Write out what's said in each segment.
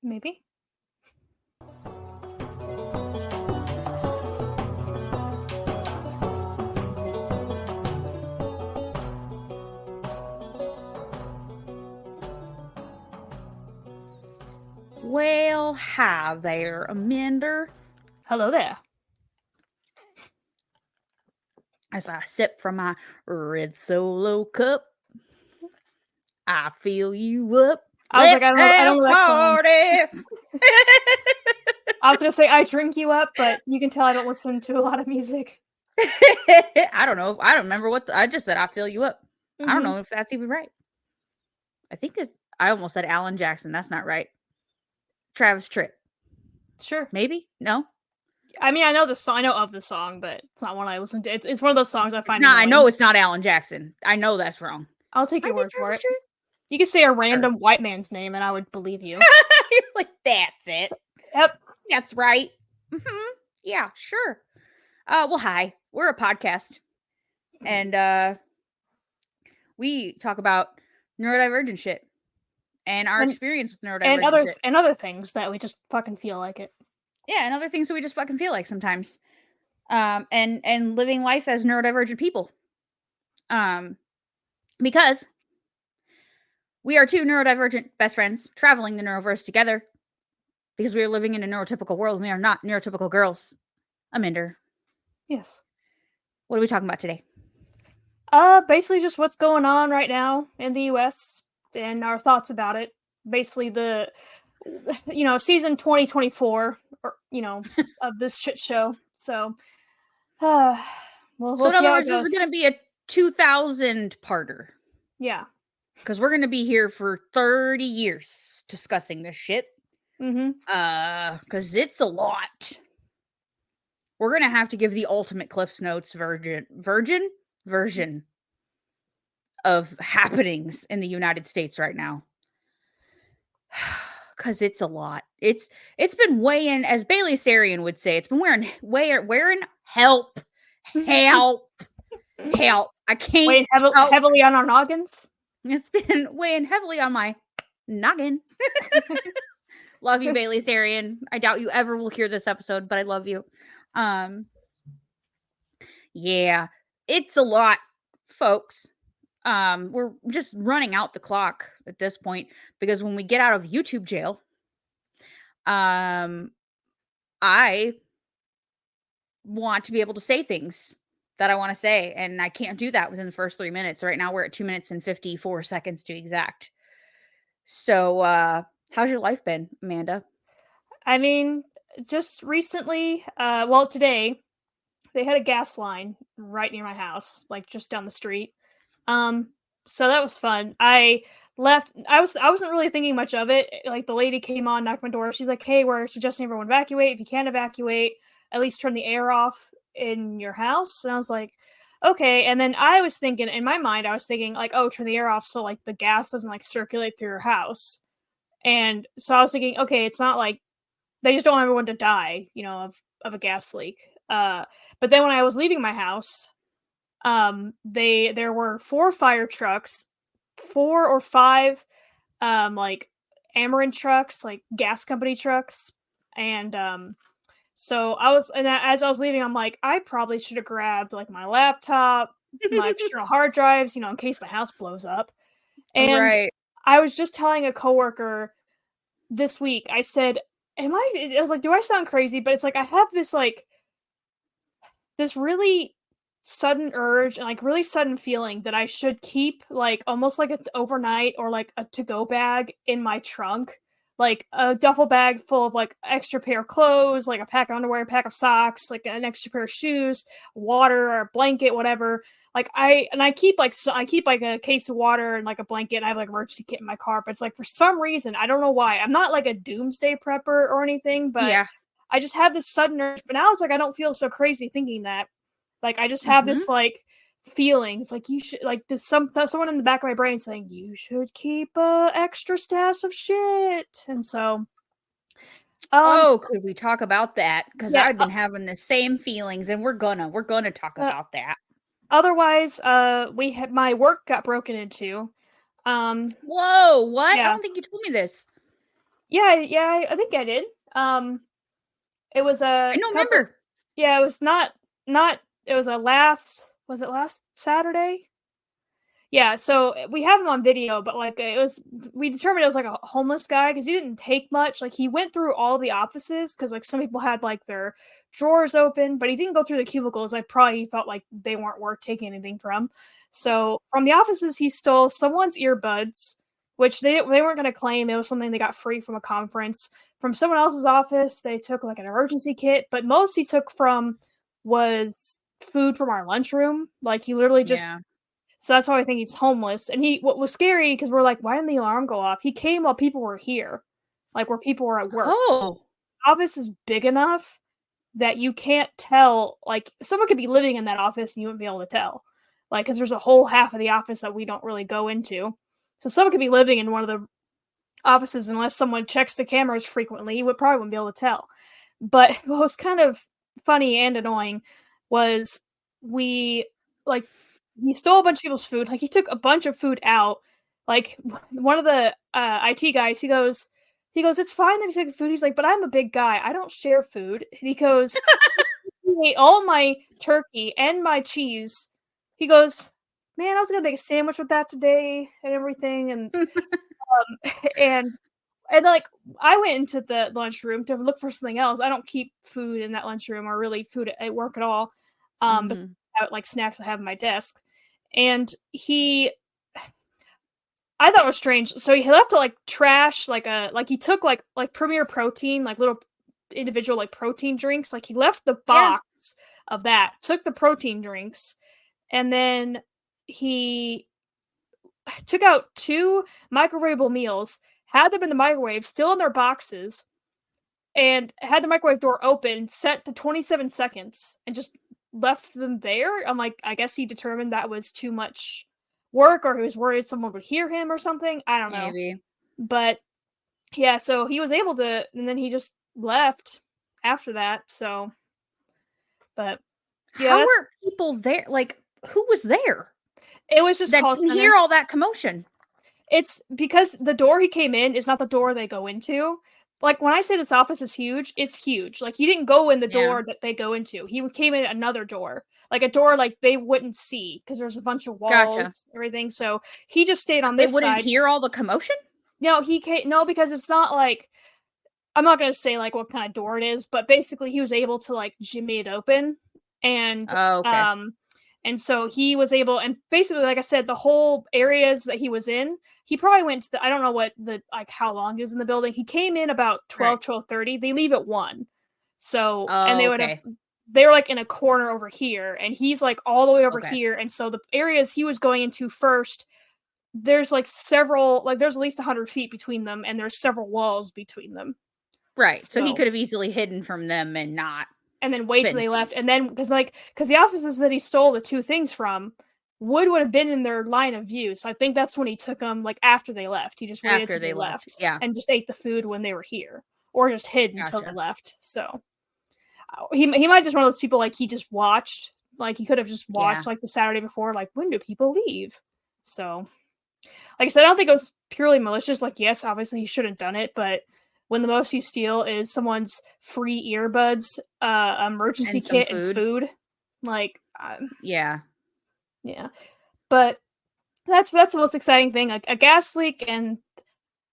Maybe. Well, hi there, Amanda. Hello there. As I sip from my red Solo cup, I fill you up. I was like, Let's I don't have know that song. party. I was gonna say I drink you up, but you can tell I don't listen to a lot of music. I don't know. I don't remember what I just said. I fill you up. I don't know if that's even right. I think it's. I almost said Alan Jackson. That's not right. Travis Tritt. Sure. Maybe? No? I mean, I know the song. I know of the song, but it's not one I listen to. It's one of those songs I It's find not. annoying. I know it's not Alan Jackson. I know that's wrong. I'll take your Might be word for Travis it. Tritt. You could say a random white man's name, and I would believe you. You're like, that's it. Yep. That's right. Yeah, sure. Well, hi. We're a podcast. And we talk about neurodivergent shit. And our experience with neurodivergent shit. And other things that we just fucking feel like it. Yeah, and other things that we just fucking feel like sometimes. And living life as neurodivergent people. Because we are two neurodivergent best friends traveling the neuroverse together. Because we are living in a neurotypical world. We are not neurotypical girls. Amanda. Yes. What are we talking about today? Basically just what's going on right now in the US and our thoughts about it. Basically the season 2024 or of this shit show. So we'll So in see other how words, it goes. this is going to be a 2000 parter. Yeah. Because we're going to be here for 30 years discussing this shit. Because it's a lot. We're going to have to give the ultimate Cliff's Notes version of happenings in the United States right now. Because it's a lot. It's been weighing, as Bailey Sarian would say, it's been wearing help. Help. I can't. Weighing heavily on our noggins. It's been weighing heavily on my noggin. Love you, Bailey Sarian. I doubt you ever will hear this episode, but I love you. Yeah, it's a lot, folks. We're just running out the clock at this point because when we get out of YouTube jail, I want to be able to say things that I want to say, and I can't do that within the first 3 minutes. Right now we're at 2 minutes and 54 seconds to be exact. So, how's your life been, Amanda? I mean, just recently, today, they had a gas line right near my house, like just down the street. So that was fun. I left. I wasn't really thinking much of it. Like the lady came on, knocked my door. She's like, "Hey, we're suggesting everyone evacuate. If you can't evacuate, at least turn the air off in your house." And I was like, "Okay." And then I was thinking, in my mind, I was thinking like, "Oh, turn the air off so like the gas doesn't like circulate through your house." And so I was thinking, okay, it's not like they just don't want everyone to die, of a gas leak. But then when I was leaving my house, there were 4 fire trucks, 4 or 5 like Amarin trucks, like gas company trucks, and so as I was leaving, I'm like, I probably should have grabbed like my laptop, my external hard drives, in case my house blows up. And Right. I was just telling a coworker this week, I said, I was like, do I sound crazy? But it's like I have this like this really sudden urge and like really sudden feeling that I should keep like almost like an overnight or like a to-go bag in my trunk, like a duffel bag full of like extra pair of clothes, like a pack of underwear, a pack of socks, like an extra pair of shoes, water or a blanket, whatever. Like I keep like a case of water and like a blanket, and I have like emergency kit in my car. But it's like for some reason, I don't know why. I'm not like a doomsday prepper or anything, but Yeah. I just have this sudden urge. But now it's like I don't feel so crazy thinking that. Like I just have this like feeling. It's like you should like this someone in the back of my brain saying you should keep a extra stash of shit. And so could we talk about that? Because yeah, I've been having the same feelings, and we're gonna talk about that. Otherwise, my work got broken into. Whoa, what? Yeah. I don't think you told me this. Yeah, I think I did. It was I a don't couple. remember. Yeah, it was not. It was a last. Was it last Saturday? Yeah, so we have him on video, but like it was, we determined it was like a homeless guy because he didn't take much. Like he went through all the offices because like some people had like their drawers open, but he didn't go through the cubicles. I probably felt like they weren't worth taking anything from. So from the offices, he stole someone's earbuds, which they weren't going to claim. It was something they got free from a conference. From someone else's office, they took like an emergency kit, but most he took from was food from our lunchroom. Like he literally just, Yeah. so that's why I think he's homeless. And he, what was scary because we're like, why didn't the alarm go off? He came while people were here, like where people were at work. Oh. Office is big enough that you can't tell. Like someone could be living in that office and you wouldn't be able to tell, like because there's a whole half of the office that we don't really go into. So someone could be living in one of the offices unless someone checks the cameras frequently. You would probably wouldn't be able to tell. But what was kind of funny and annoying was we like he stole a bunch of people's food. Like he took a bunch of food out. Like one of the IT guys, he goes, it's fine that he took food. He's like, but I'm a big guy. I don't share food. And he goes, he ate all my turkey and my cheese. He goes, man, I was gonna make a sandwich with that today and everything, and and like I went into the lunchroom to look for something else. I don't keep food in that lunchroom or really food at work at all. But Mm-hmm. like snacks I have on my desk. And I thought it was strange. So he left like trash, like he took like Premier Protein, like little individual like protein drinks. Like he left the Yeah. box of that, took the protein drinks, and then he took out two microwavable meals, had them in the microwave, still in their boxes, and had the microwave door open, set to 27 seconds, and just left them there. I'm like, I guess he determined that was too much work, or he was worried someone would hear him or something. I don't know. Maybe. But yeah, so he was able to, and then he just left after that. So, but yeah, How were people there? Like, who was there it was just that call didn't center. hear all that commotion? It's because the door he came in is not the door they go into. Like when I say this office is huge, it's huge. Like he didn't go in the Yeah. door that they go into. He came in another door, like a door like they wouldn't see because there's a bunch of Gotcha. walls, everything. So he just stayed But on they this wouldn't side. hear all the commotion? No, he can't. No, because it's not like, I'm not gonna say like what kind of door it is, but basically he was able to like jimmy it open, and Oh, okay. um, and so he was able, and basically, like I said, the whole areas that he was in, he probably went to the, I don't know what the like how long he was in the building. He came in about Right. 12:30. They leave at 1, so and Oh, they would have. okay. They were like in a corner over here, and he's like all the way over Okay. here, and so the areas he was going into first, there's like several, like there's at least 100 feet between them, and there's several walls between them. Right. So he So could have easily hidden from them and not and then wait till been they seen. left, and then because the offices that he stole the two things from would have been in their line of view. So I think that's when he took them, like after they left. He just waited After till they they left. left Yeah. and just ate the food when they were here, or just hid until they Gotcha. left. So he might just one of those people like he just watched, like he could have just Yeah. watched like the Saturday before, like when do people leave. So like I said, I don't think it was purely malicious. Like yes, obviously he shouldn't have done it, but when the most you steal is someone's free earbuds, emergency And some kit, and food. food, like Yeah. yeah. But that's the most exciting thing: a gas leak and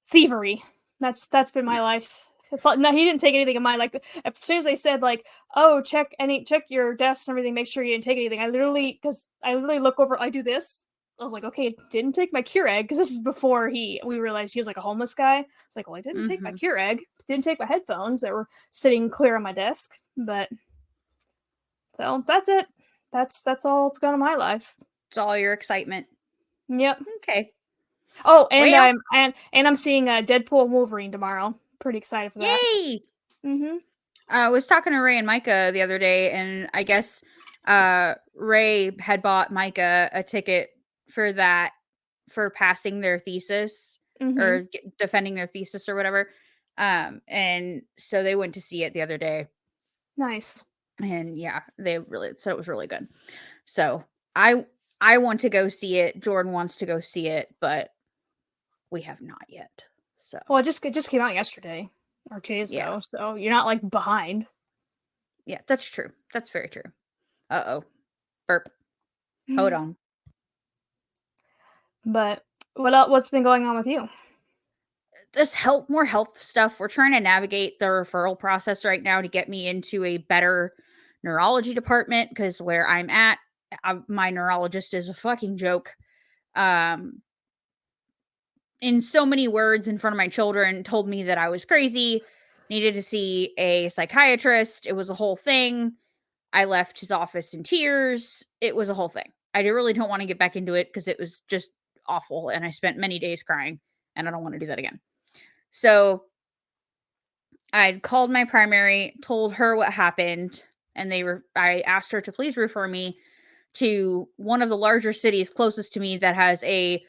thievery. That's been my life. No, he didn't take anything of mine. Like as soon as I said like, "Oh, check your desks and everything, make sure you didn't take anything," because I literally look over. I do this. I was like, "Okay, didn't take my Keurig," because this is before we realized he was like a homeless guy. It's like, well, I didn't take my Mm-hmm. Keurig, didn't take my headphones that were sitting clear on my desk. But so that's it. That's all that's gone in my life. It's all your excitement. Yep. Okay. Oh, and Well, I'm seeing Deadpool and Wolverine tomorrow. Pretty excited for that. yay. Mm-hmm. I was talking to Ray and Micah the other day, and I guess Ray had bought Micah a ticket for that, for passing their thesis Mm-hmm. or defending their thesis or whatever. And so they went to see it the other day, Nice. and yeah, they really said it was really good. So I want to go see it. Jordan wants to go see it, but we have not yet. So, Well, it just came out yesterday or 2 days yeah. ago, so you're not like behind. Yeah, that's true. That's very true. Uh-oh. Burp. Hold on. But what's been going on with you? Just more health stuff. We're trying to navigate the referral process right now to get me into a better neurology department because where I'm at, my neurologist is a fucking joke. Um, in so many words in front of my children, told me that I was crazy, needed to see a psychiatrist. It was a whole thing. I left his office in tears. It was a whole thing. I really don't want to get back into it because it was just awful. And I spent many days crying and I don't want to do that again. So I'd called my primary, told her what happened, and I asked her to please refer me to one of the larger cities closest to me that has a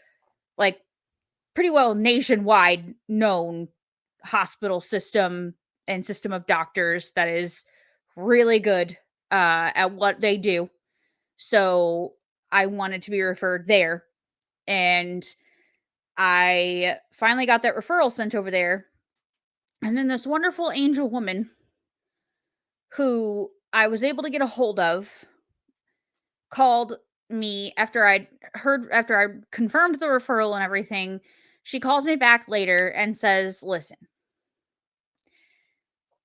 like pretty well nationwide known hospital system and system of doctors that is really good at what they do. So I wanted to be referred there. And I finally got that referral sent over there. And then this wonderful angel woman who I was able to get a hold of called me after I confirmed the referral and everything. She calls me back later and says, "Listen,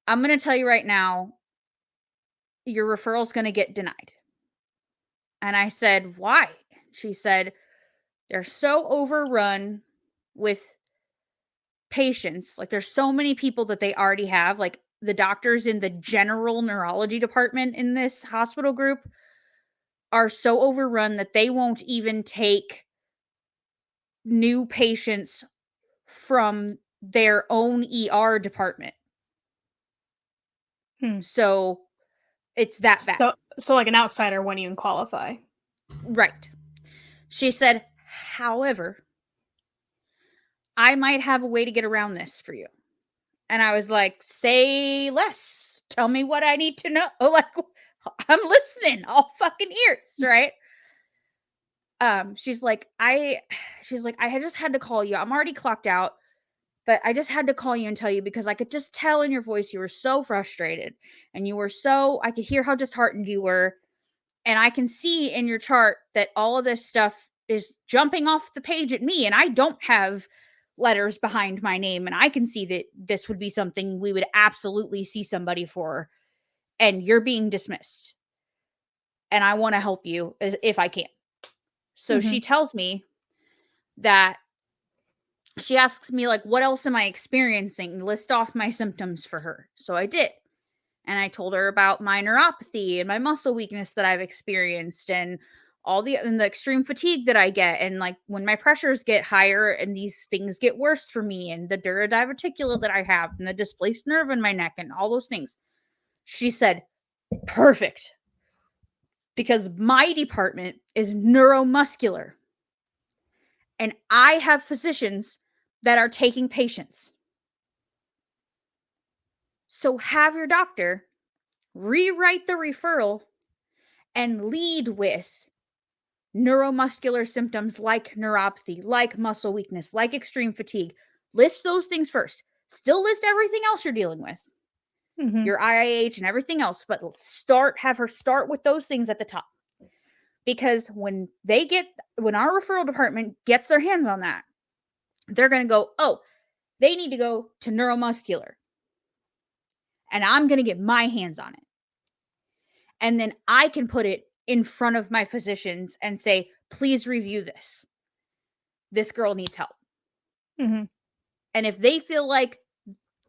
I'm going to tell you right now, your referral's going to get denied." And I said, "Why?" She said, "They're so overrun with patients. Like there's so many people that they already have, like the doctors in the general neurology department in this hospital group are so overrun that they won't even take new patients from their own ER department. Hmm. So it's that bad." So like an outsider wouldn't even qualify. Right. She said, "However, I might have a way to get around this for you." And I was like, "Say less. Tell me what I need to know." Like, I'm listening, all fucking ears, right? She's like, I had just had to call you. I'm already clocked out, but I just had to call you and tell you because I could just tell in your voice you were so frustrated and I could hear how disheartened you were. And I can see in your chart that all of this stuff is jumping off the page at me, and I don't have letters behind my name. And I can see that this would be something we would absolutely see somebody for, and you're being dismissed. And I want to help you if I can. So Mm-hmm. she tells me that she asks me, like, what else am I experiencing? List off my symptoms for her. So I did. And I told her about my neuropathy and my muscle weakness that I've experienced and the extreme fatigue that I get. And like when my pressures get higher and these things get worse for me and the diverticular that I have and the displaced nerve in my neck and all those things. She said, "Perfect. Because my department is neuromuscular and I have physicians that are taking patients. So have your doctor rewrite the referral and lead with neuromuscular symptoms like neuropathy, like muscle weakness, like extreme fatigue. List those things first. Still list everything else you're dealing with, Mm-hmm. your IIH and everything else, but have her start with those things at the top. Because when our referral department gets their hands on that, they're going to go, oh, they need to go to neuromuscular. And I'm going to get my hands on it. And then I can put it in front of my physicians and say, please review this. This girl needs help. Mm-hmm. And if they feel like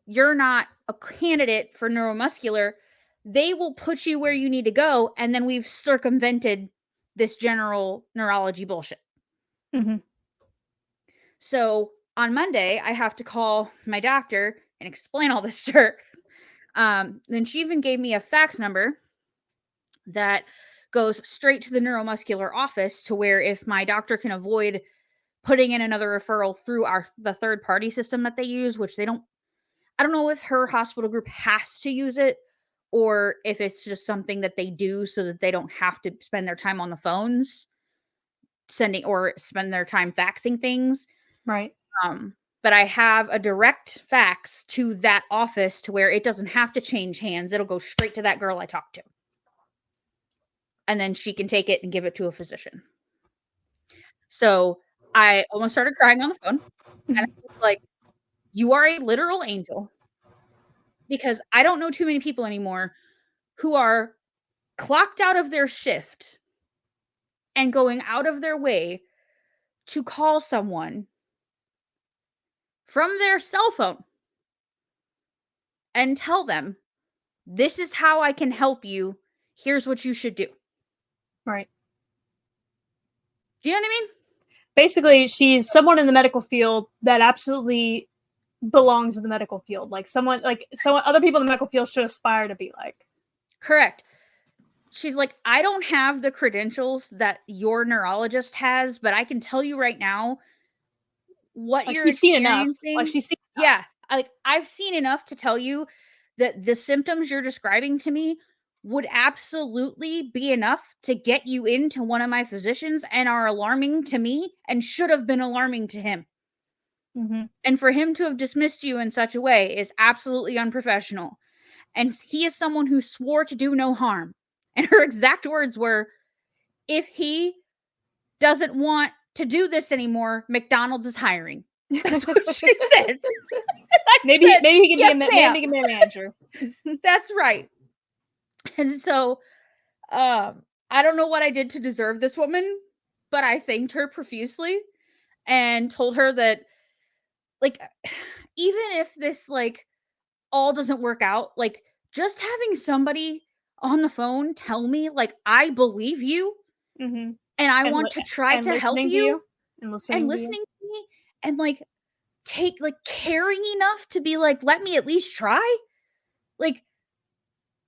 you're not a candidate for neuromuscular, they will put you where you need to go. And then we've circumvented this general neurology bullshit. Mm-hmm. So on Monday, I have to call my doctor and explain all this to her. Then she even gave me a fax number that goes straight to the neuromuscular office to where if my doctor can avoid putting in another referral through the third party system that they use, which I don't know if her hospital group has to use it or if it's just something that they do so that they don't have to spend their time on the phones spend their time faxing things. Right. but I have a direct fax to that office to where it doesn't have to change hands. It'll go straight to that girl I talked to. And then she can take it and give it to a physician. So I almost started crying on the phone. And I was like, you are a literal angel. Because I don't know too many people anymore who are clocked out of their shift and going out of their way to call someone from their cell phone and tell them, this is how I can help you. Here's what you should do. Right. Do you know what I mean? Basically, she's someone in the medical field that absolutely belongs in the medical field. Like someone other people in the medical field should aspire to be like. Correct. She's like, I don't have the credentials that your neurologist has, but I can tell you right now what Like you're she's seen enough. experiencing. Like she's seen Yeah. I've seen enough to tell you that the symptoms you're describing to me would absolutely be enough to get you into one of my physicians and are alarming to me and should have been alarming to him. Mm-hmm. And for him to have dismissed you in such a way is absolutely unprofessional. And he is someone who swore to do no harm. And her exact words were, if he doesn't want to do this anymore, McDonald's is hiring. That's what she said. Maybe he can yes, be a manager. That's right. And so I don't know what I did to deserve this woman, but I thanked her profusely and told her that, like, even if this like all doesn't work out, like just having somebody on the phone tell me like I believe you Mm-hmm. and I want to try to help you and and listening to me and like take like caring enough to be like, let me at least try. Like,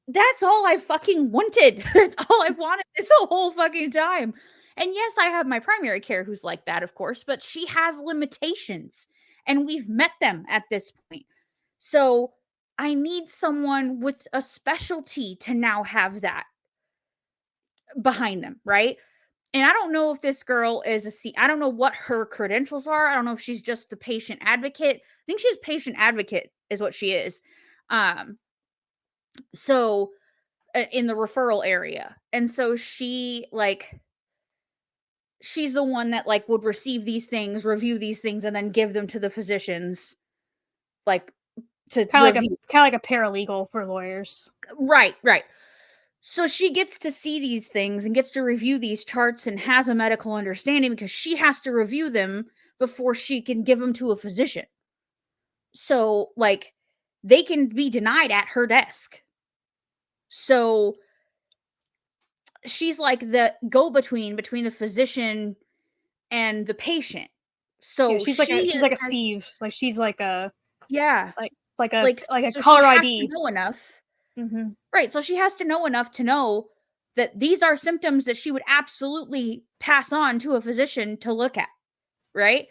that's all I fucking wanted. That's all I wanted this whole fucking time. And yes, I have my primary care who's like that, of course, but she has limitations and we've met them at this point. So I need someone with a specialty to now have that behind them, right? And I don't know if this girl is I don't know what her credentials are. I don't know if she's just the patient advocate. I think she's patient advocate is what she is. So in the referral area. And so she's the one that like would receive these things, review these things, and then give them to the physicians, like to review. Kind of like a paralegal for lawyers. Right. So she gets to see these things and gets to review these charts and has a medical understanding because she has to review them before she can give them to a physician. So like they can be denied at her desk. So she's like the go-between between the physician and the patient. So yeah, she's like a sieve. Like she's like a like a so caller she has ID. to know enough. Mm-hmm. Right. So she has to know enough to know that these are symptoms that she would absolutely pass on to a physician to look at. Right.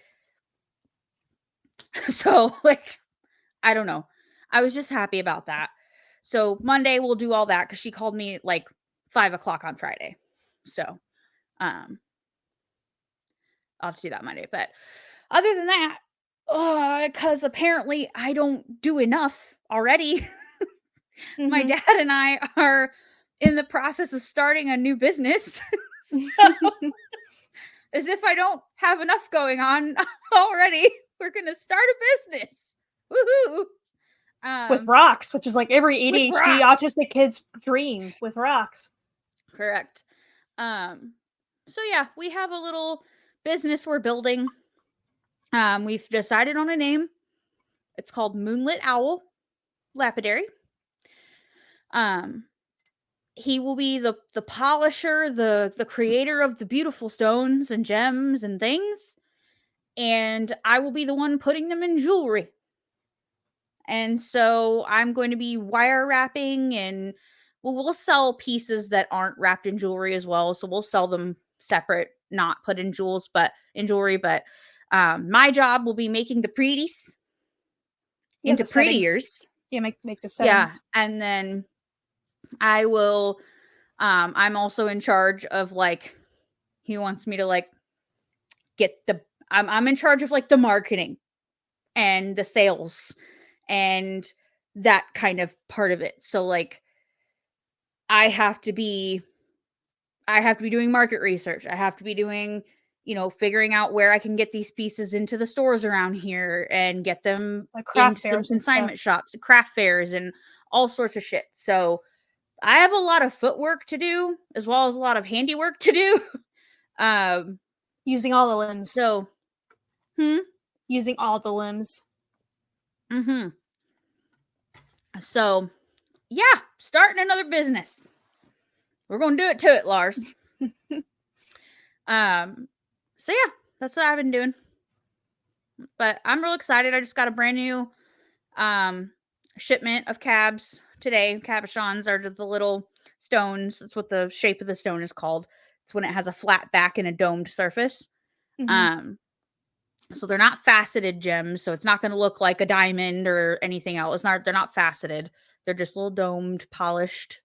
So like, I don't know. I was just happy about that. So Monday we'll do all that because she called me like 5:00 on Friday. So I'll have to do that Monday. But other than that, because apparently I don't do enough already. My Mm-hmm. dad and I are in the process of starting a new business. So, as if I don't have enough going on already, we're going to start a business. Woohoo! With rocks, which is like every ADHD autistic kid's dream, with rocks. Correct. So yeah, we have a little business we're building. We've decided on a name. It's called Moonlit Owl Lapidary. He will be the polisher, the creator of the beautiful stones and gems and things, and I will be the one putting them in jewelry. And so I'm going to be wire wrapping, and we'll sell pieces that aren't wrapped in jewelry as well. So we'll sell them separate, not put in jewels, but in jewelry. But my job will be making the pretties into prettiers. Yeah, make the settings. Yeah, and then I will. I'm also in charge of like. He wants me to like get the. I'm in charge of like the marketing and the sales and that kind of part of it. So like I have to be doing market research. I have to be doing, figuring out where I can get these pieces into the stores around here and get them Like craft into some fairs and consignment stuff. shops, craft fairs, and all sorts of shit. So I have a lot of footwork to do as well as a lot of handiwork to do. Using all the limbs. So, Using all the limbs. So, yeah, starting another business. We're gonna do it to it, Lars. So yeah, that's what I've been doing. But I'm real excited. I just got a brand new shipment of cabs today. Cabochons are the little stones. That's what the shape of the stone is called. It's when it has a flat back and a domed surface. So they're not faceted gems, so it's not going to look like a diamond or anything else. They're not faceted. They're just little domed, polished,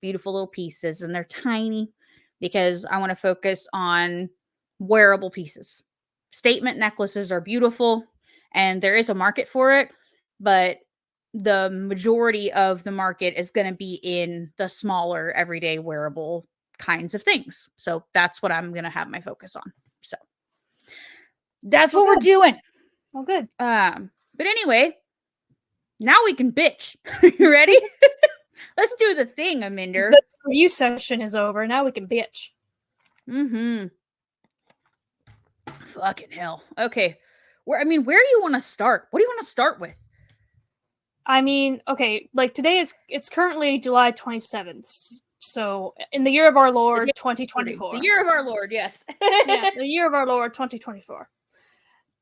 beautiful little pieces, and they're tiny because I want to focus on wearable pieces. Statement necklaces are beautiful and there is a market for it, but the majority of the market is going to be in the smaller, everyday wearable kinds of things. So that's what I'm going to have my focus on. So that's what we're doing. Oh, good. But anyway, now we can bitch. You ready? Let's do the thing, Aminder. The review session is over. Now we can bitch. Fucking hell. Okay. Where do you want to start? What do you want to start with? I mean, okay, like today it's currently July 27th. So in the year of our Lord, 2024. The year of our Lord, yes. Yeah, the year of our Lord, 2024.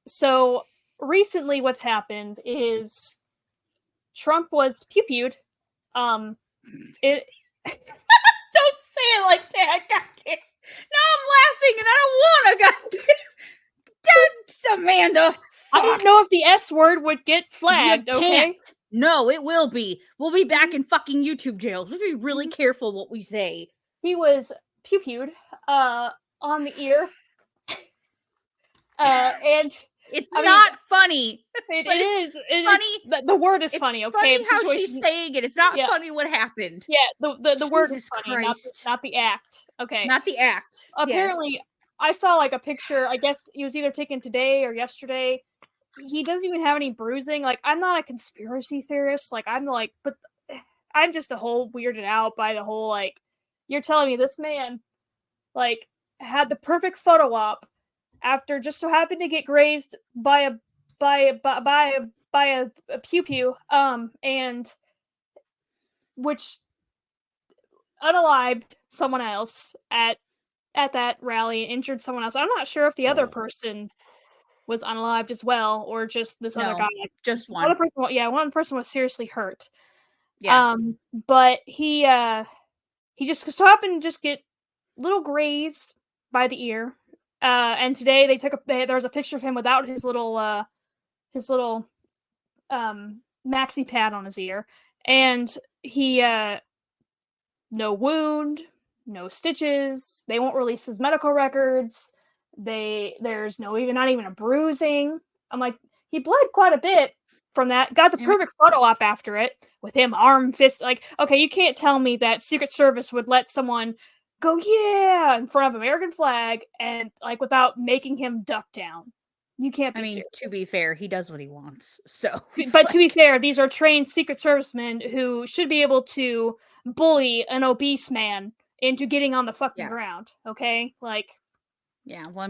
So recently what's happened is Trump was pew-pewed. It Don't say it like that, goddamn. Now I'm laughing and I don't want to, goddamn. Amanda. Fuck. I didn't know if the S word would get flagged, okay? No, it will be. We'll be back in fucking YouTube jails. We'll be really careful what we say. He was pew-pewed on the ear. And it's not funny. It is. Funny. The word is funny, okay? Funny how she's saying it. It's not funny what happened. Yeah, the word is funny, not the act. Okay. Not the act. Apparently, yes. I saw like a picture, I guess it was either taken today or yesterday. He doesn't even have any bruising. Like, I'm not a conspiracy theorist. Like, but I'm just a whole weirded out by the whole, like, you're telling me this man, like, had the perfect photo op after just so happened to get grazed by a pew-pew, and which unalived someone else at that rally and injured someone else. I'm not sure if the other person was unalived as well, or just this other guy. Just one. One person was seriously hurt. Yeah. But he just so happened to just get little grazed by the ear. And today there was a picture of him without his little maxi pad on his ear, and he no wound, no stitches. They won't release his medical records. There's not even a bruising. I'm like, he bled quite a bit from that. Got the perfect photo op after it with him arm fist. Like, okay, you can't tell me that Secret Service would let someone go in front of American flag and like without making him duck down. You can't be serious. To be fair, he does what he wants. So, but to be fair, these are trained Secret Servicemen who should be able to bully an obese man into getting on the fucking ground. Okay, like. Yeah, well, I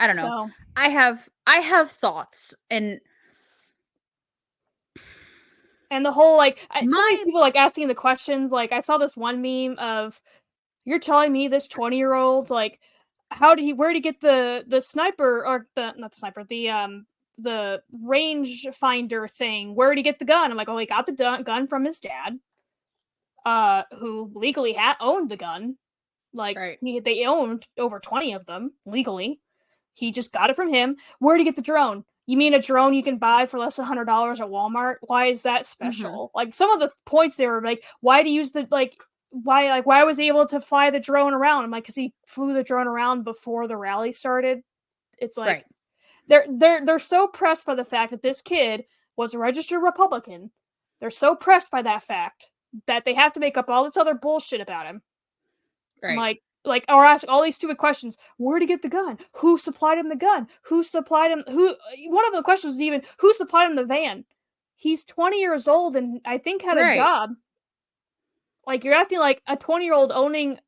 don't know. So, I have thoughts and the whole like some of these people like asking the questions. Like I saw this one meme of, you're telling me this 20-year-old like, where did he get the sniper or not the sniper, the range finder thing? Where did he get the gun? I'm like, oh, he got the gun from his dad, who legally owned the gun. Like, right. They owned over 20 of them legally. He just got it from him. Where did he get the drone? You mean a drone you can buy for less than $100 at Walmart? Why is that special? Mm-hmm. Like, some of the points they were like, why to use why was he able to fly the drone around? I'm like, because he flew the drone around before the rally started. It's like, right. they're so pressed by the fact that this kid was a registered Republican. They're so pressed by that fact that they have to make up all this other bullshit about him. Right. Or ask all these stupid questions. Where'd he get the gun? Who supplied him the gun? Who supplied him? One of the questions was even, who supplied him the van? He's 20 years old and I think had a Right. job. Like, you're acting like a 20-year-old owning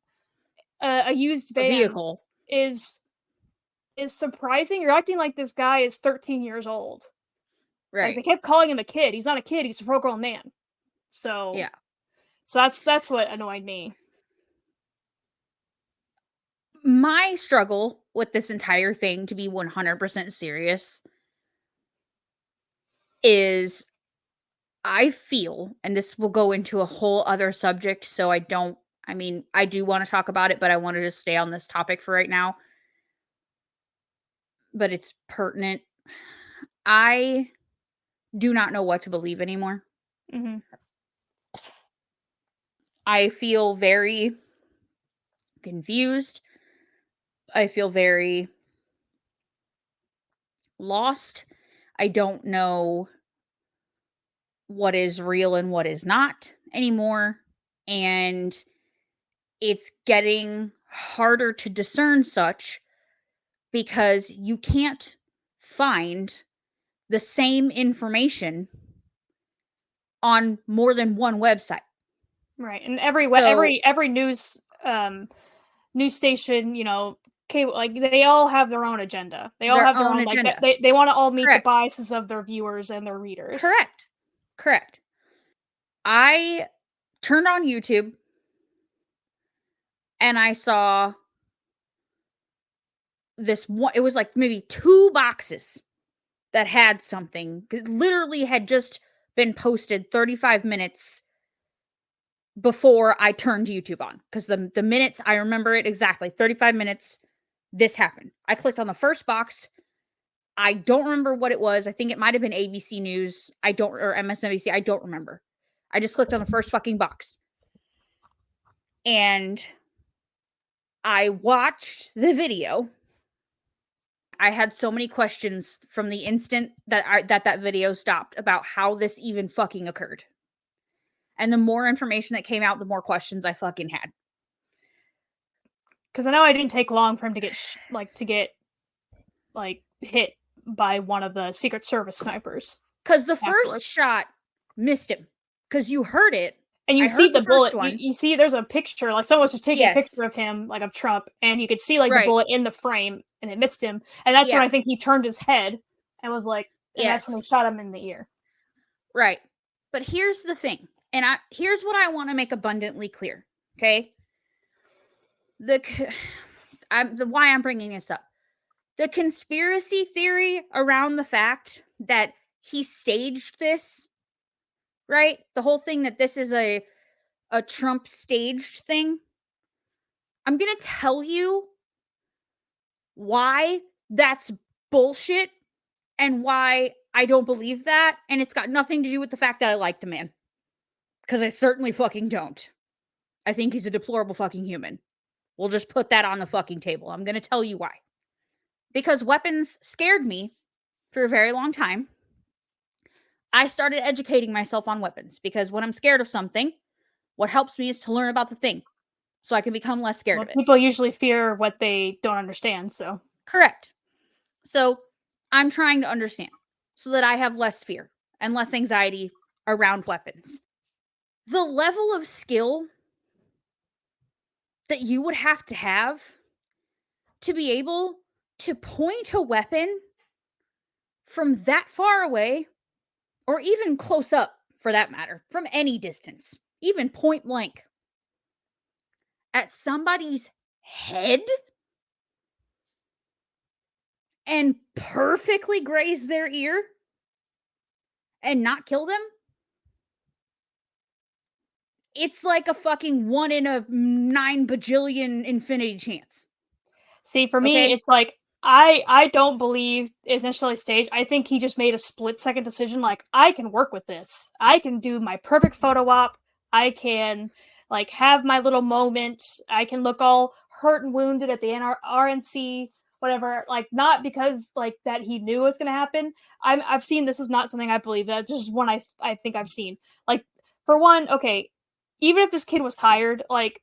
a used van vehicle is surprising. You're acting like this guy is 13 years old. Right. Like, they kept calling him a kid. He's not a kid. He's a full-grown man. So yeah. So that's what annoyed me. My struggle with this entire thing, to be 100% serious, is I feel, and this will go into a whole other subject, so I do want to talk about it, but I want to just stay on this topic for right now. But it's pertinent. I do not know what to believe anymore. Mm-hmm. I feel very confused. I feel very lost. I don't know what is real and what is not anymore. And it's getting harder to discern such because you can't find the same information on more than one website. Right. And every news station, cable, like, they all have their own agenda. They all have their own agenda. Like, they want to all meet Correct. the biases of their viewers and their readers. Correct. I turned on YouTube and I saw this one. It was like maybe 2 boxes that had something. It literally had just been posted 35 minutes before I turned YouTube on. Because the minutes, I remember it exactly. 35 minutes, this happened. I clicked on the first box. I don't remember what it was. I think it might have been ABC News. Or MSNBC. I don't remember. I just clicked on the first fucking box. And I watched the video. I had so many questions from the instant that video stopped about how this even fucking occurred. And the more information that came out, the more questions I fucking had. Because I know it didn't take long for him to get hit by one of the Secret Service snipers. Because the first shot missed him. Because you heard it. And you see the bullet. You see there's a picture, like someone was just taking a picture of him, like of Trump, and you could see the bullet in the frame, and it missed him. And that's when I think he turned his head and was like, and that's when he shot him in the ear. Right. But here's the thing. And here's what I want to make abundantly clear. Okay. Why I'm bringing this up. The conspiracy theory around the fact that he staged this, right? The whole thing that this is a Trump staged thing. I'm going to tell you why that's bullshit and why I don't believe that. And it's got nothing to do with the fact that I like the man. Because I certainly fucking don't. I think he's a deplorable fucking human. We'll just put that on the fucking table. I'm going to tell you why. Because weapons scared me for a very long time. I started educating myself on weapons because when I'm scared of something, what helps me is to learn about the thing so I can become less scared of it. People usually fear what they don't understand, so. Correct. So I'm trying to understand so that I have less fear and less anxiety around weapons. The level of skill that you would have to be able to point a weapon from that far away, or even close up for that matter, from any distance, even point blank, at somebody's head and perfectly graze their ear and not kill them, it's like a fucking 1 in a 9 bajillion infinity chance. See, for me, it's like, I don't believe it's necessarily staged. I think he just made a split-second decision, like, I can work with this. I can do my perfect photo op. I can, have my little moment. I can look all hurt and wounded at the RNC, whatever, like, not because, like, that he knew it was gonna happen. I've seen, this is not something I believe, that's just one I think I've seen. Like, for one, okay, even if this kid was tired, like,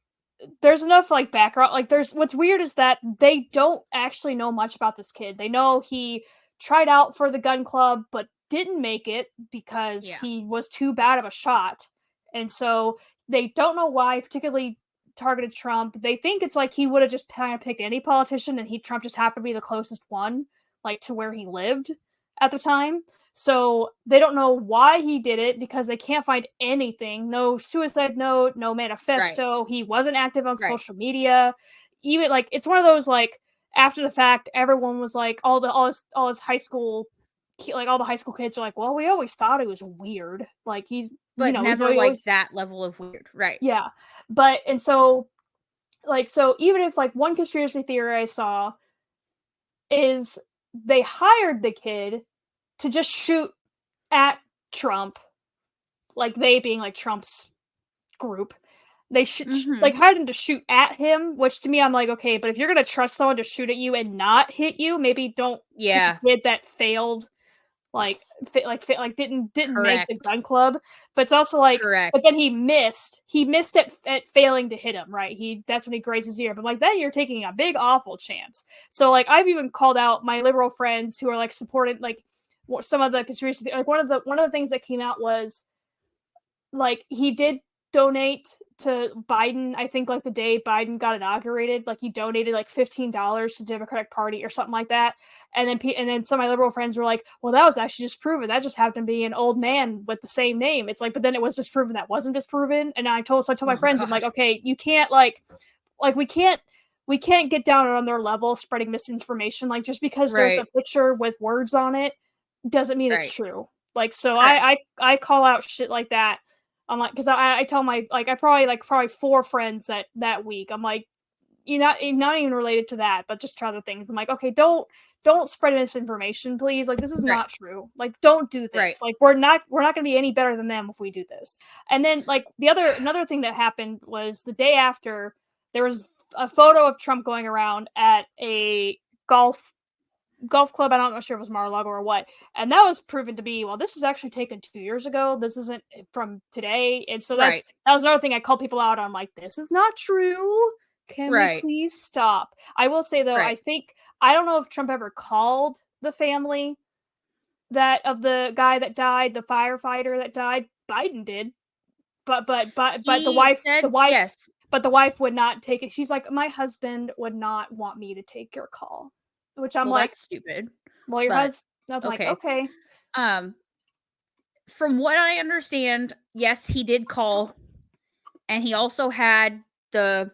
there's enough, like, background, like, there's what's weird is that they don't actually know much about this kid. They know he tried out for the gun club, but didn't make it because Yeah. he was too bad of a shot, and so they don't know why particularly targeted Trump. They think it's like he would have just kind of picked any politician, and Trump just happened to be the closest one, like, to where he lived at the time. So they don't know why he did it because they can't find anything. No suicide note, no Right. manifesto. He wasn't active on Right. social media. Even, like, it's one of those, like, after the fact, everyone was like, all his high school, like, all the high school kids are like, well, we always thought he was weird. Like, But he's never like always, that level of weird. Right. yeah. But, and so, like, so even if, like, one conspiracy theory I saw is they hired the kid to just shoot at Trump, like, they being, like, Trump's group. They should like, Mhm. hired him to shoot at him, which to me, I'm like, okay, but if you're gonna trust someone to shoot at you and not hit you, maybe don't pick a Yeah. kid that failed, like, didn't make the Correct. gun club. But it's also like, but then Correct. he missed at failing to hit him, right? That's when he grazed his ear. But, like, then you're taking a big awful chance. So, like, I've even called out my liberal friends who are, like, supported, like, some of the conspiracy, like, one of the things that came out was, like, he did donate to Biden, I think, like, the day Biden got inaugurated, like, he donated, like, $15 to the Democratic Party or something like that, and then some of my liberal friends were like, "Well, that was actually disproven, that just happened to be an old man with the same name." It's like, but then it was disproven that wasn't disproven, and I told my Oh friends, I'm like, god. "Okay, you can't, like, we can't get down on their level spreading misinformation, like, just because there's a Right. picture with words on it doesn't mean it's Right. true." Like, so Correct. I call out shit like that. I'm like, because I tell my, like, I probably four friends that week. I'm like, not even related to that, but just to other things. I'm like, okay, don't spread misinformation, please. Like, this is Right. not true. Like, don't do Right. this. Like, we're not gonna be any better than them if we do this. And then, like, another thing that happened was the day after, there was a photo of Trump going around at a golf club. I'm not sure if it was Mar-a-Lago or what. And that was proven to be, well, this was actually taken 2 years ago. This isn't from today. And so Right. that was another thing I called people out on. I'm like, this is not true. Can we Right. please stop? I will say though, Right. I don't know if Trump ever called the family that of the guy that died, the firefighter that died. Biden did. But He said yes. the wife would not take it. She's like, my husband would not want me to take your call. Which I'm Well, like, that's stupid, well, your but husband. I'm like, okay. okay. Um, from what I understand, yes, he did call, and he also had the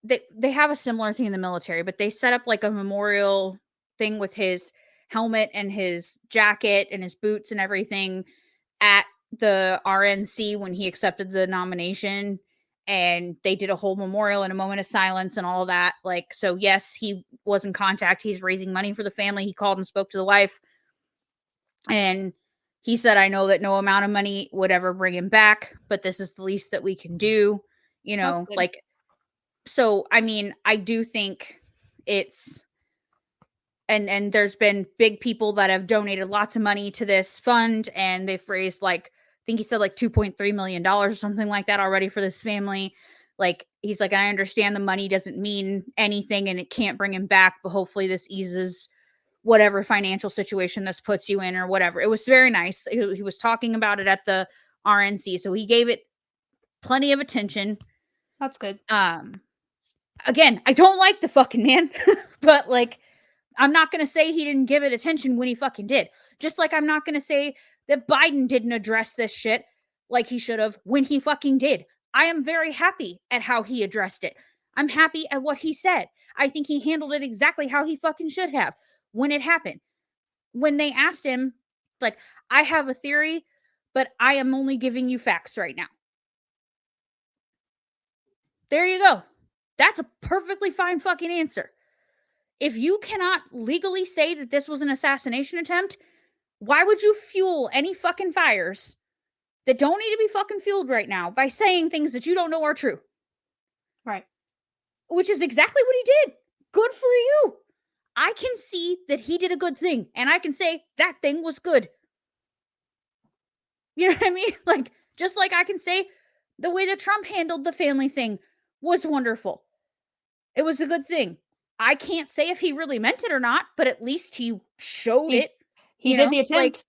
they have a similar thing in the military, but they set up like a memorial thing with his helmet and his jacket and his boots and everything at the RNC when he accepted the nomination, and they did a whole memorial and a moment of silence and all of that. Like, so yes, he was in contact. He's raising money for the family. He called and spoke to the wife, and he said, I know that no amount of money would ever bring him back, but this is the least that we can do. That's good. Like, so I mean, I do think it's and there's been big people that have donated lots of money to this fund, and they've raised like, I think he said like $2.3 million or something like that already for this family. Like, he's like, I understand the money doesn't mean anything and it can't bring him back, but hopefully this eases whatever financial situation this puts you in or whatever. It was very nice. He was talking about it at the RNC, so he gave it plenty of attention. That's good. Um, Again, I don't like the fucking man, but like, I'm not going to say he didn't give it attention when he fucking did. Just like I'm not going to say that Biden didn't address this shit like he should have when he fucking did. I am very happy at how he addressed it. I'm happy at what he said. I think he handled it exactly how he fucking should have when it happened. When they asked him, it's like, I have a theory, but I am only giving you facts right now. There you go. That's a perfectly fine fucking answer. If you cannot legally say that this was an assassination attempt, why would you fuel any fucking fires that don't need to be fucking fueled right now by saying things that you don't know are true? Right. Which is exactly what he did. Good for you. I can see that he did a good thing, and I can say that thing was good. You know what I mean? Like, just like I can say the way that Trump handled the family thing was wonderful. It was a good thing. I can't say if he really meant it or not, but at least he showed it. He did the attempt. Like,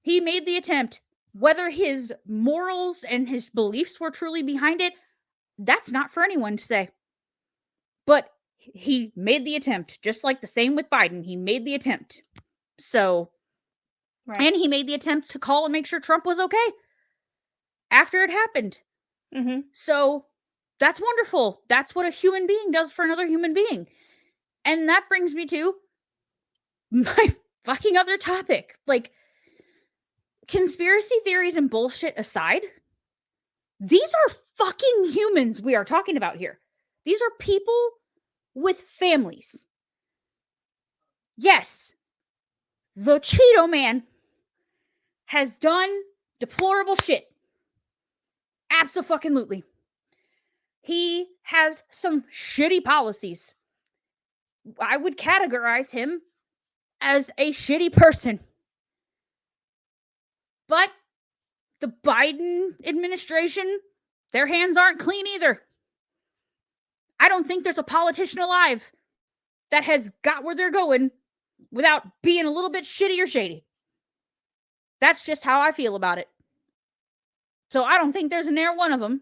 he made the attempt. Whether his morals and his beliefs were truly behind it, that's not for anyone to say. But he made the attempt, just like the same with Biden. He made the attempt. So, Right. and he made the attempt to call and make sure Trump was okay after it happened. Mm-hmm. So that's wonderful. That's what a human being does for another human being. And that brings me to my fucking other topic. Like, conspiracy theories and bullshit aside, these are fucking humans we are talking about here. These are people with families. Yes, the Cheeto Man has done deplorable shit. Abso-fucking-lutely. He has some shitty policies. I would categorize him as a shitty person. But the Biden administration, their hands aren't clean either. I don't think there's a politician alive that has got where they're going without being a little bit shitty or shady. That's just how I feel about it. So I don't think there's a near one of them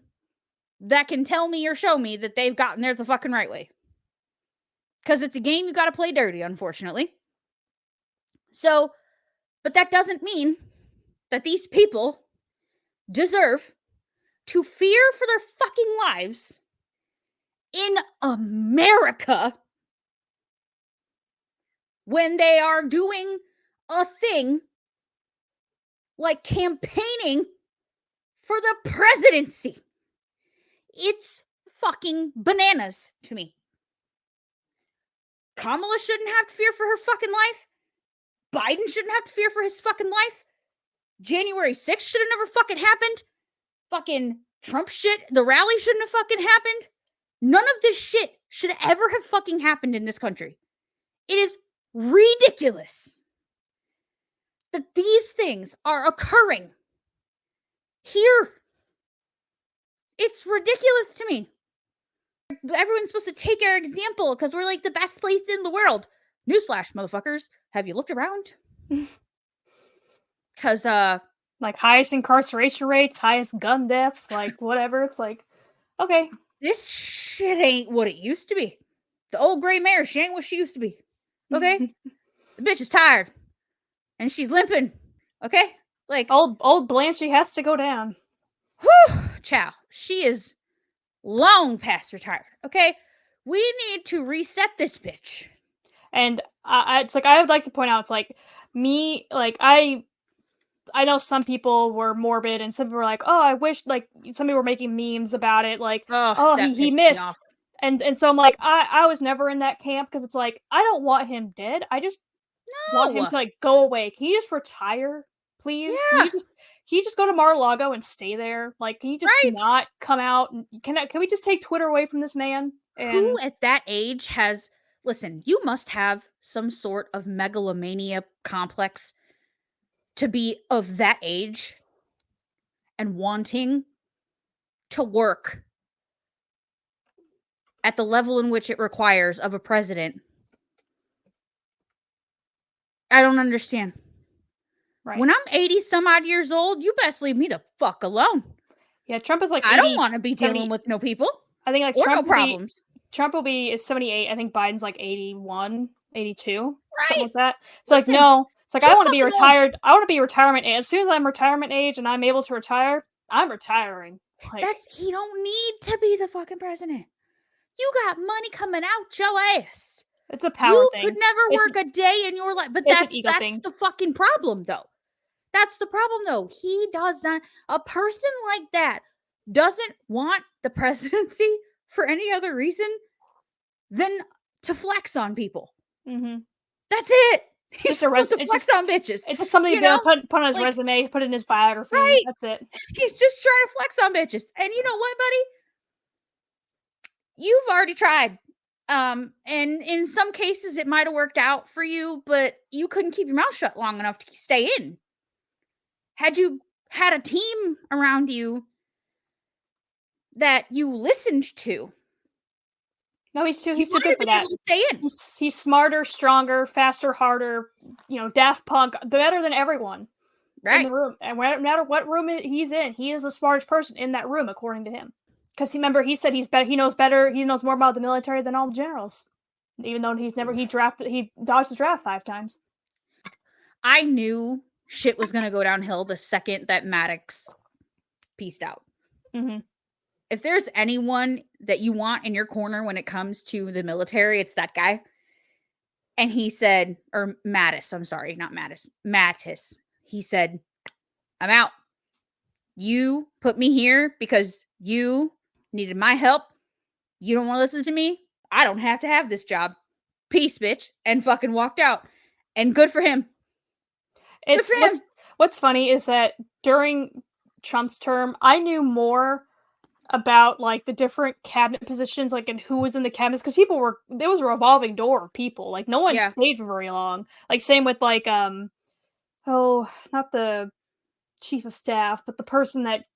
that can tell me or show me that they've gotten there the fucking right way. Because it's a game you got to play dirty, unfortunately. So, but that doesn't mean that these people deserve to fear for their fucking lives in America when they are doing a thing like campaigning for the presidency. It's fucking bananas to me. Kamala shouldn't have to fear for her fucking life. Biden shouldn't have to fear for his fucking life. January 6th should have never fucking happened. Fucking Trump shit, the rally shouldn't have fucking happened. None of this shit should ever have fucking happened in this country. It is ridiculous that these things are occurring here. It's ridiculous to me. Everyone's supposed to take our example because we're like the best place in the world. Newsflash, motherfuckers. Have you looked around? Because, like, highest incarceration rates, highest gun deaths, like, whatever. It's like, okay. This shit ain't what it used to be. The old gray mare, she ain't what she used to be. Okay? The bitch is tired. And she's limping. Okay? Like, old Blanchy has to go down. Whew, chow. She is long past retired. Okay? We need to reset this bitch. And it's like, I would like to point out, it's like, me, like, I know some people were morbid and some people were like, oh, I wish, like, some people were making memes about it, like, he missed. And so I'm like, I was never in that camp because it's like, I don't want him dead. I just want him to, like, go away. Can you just retire, please? Yeah. Can you just go to Mar-a-Lago and stay there? Like, can you just not come out? Can we just take Twitter away from this man? And who at that age has... Listen, you must have some sort of megalomania complex to be of that age and wanting to work at the level in which it requires of a president. I don't understand. Right. When I'm 80 some odd years old, you best leave me the fuck alone. Yeah, Trump is like 80, I don't want to be dealing with no people. I think like or Trump no problems. Trump will be is 78. I think Biden's like 81, 82, right. something like that. It's like, no. It's like, I want to be retired. I want to be retirement age. As soon as I'm retirement age and I'm able to retire, I'm retiring. Like, he don't need to be the fucking president. You got money coming out your ass. It's a power thing. You could never work a day in your life. But that's the fucking problem, though. That's the problem, though. He doesn't... A person like that doesn't want the presidency for any other reason than to flex on people. Mm-hmm. That's it. He's just to flex on bitches. It's just something to put on his resume, put in his biography. Right. That's it. He's just trying to flex on bitches. And you know what, buddy? You've already tried. And in some cases it might have worked out for you, but you couldn't keep your mouth shut long enough to stay in. Had you had a team around you that you listened to, No, he's you too might good have for been that. able to stay in. He's smarter, stronger, faster, harder. Daft Punk, better than everyone in Right. the room. And no matter what room he's in, he is the smartest person in that room, according to him. Because remember, he said he's better. He knows better. He knows more about the military than all the generals. Even though he dodged the draft 5 times. I knew shit was going to go downhill the second that Maddox pieced out. Mm-hmm. If there's anyone that you want in your corner when it comes to the military, it's that guy. And he said, or Mattis, I'm sorry, not Mattis, Mattis. He said, I'm out. You put me here because you needed my help. You don't want to listen to me. I don't have to have this job. Peace, bitch. And fucking walked out. And good for him. Good for him. What's funny is that during Trump's term, I knew more about like the different cabinet positions, like and who was in the cabinets, because there was a revolving door of people. Like no one stayed for very long. Like same with like not the chief of staff, but the person that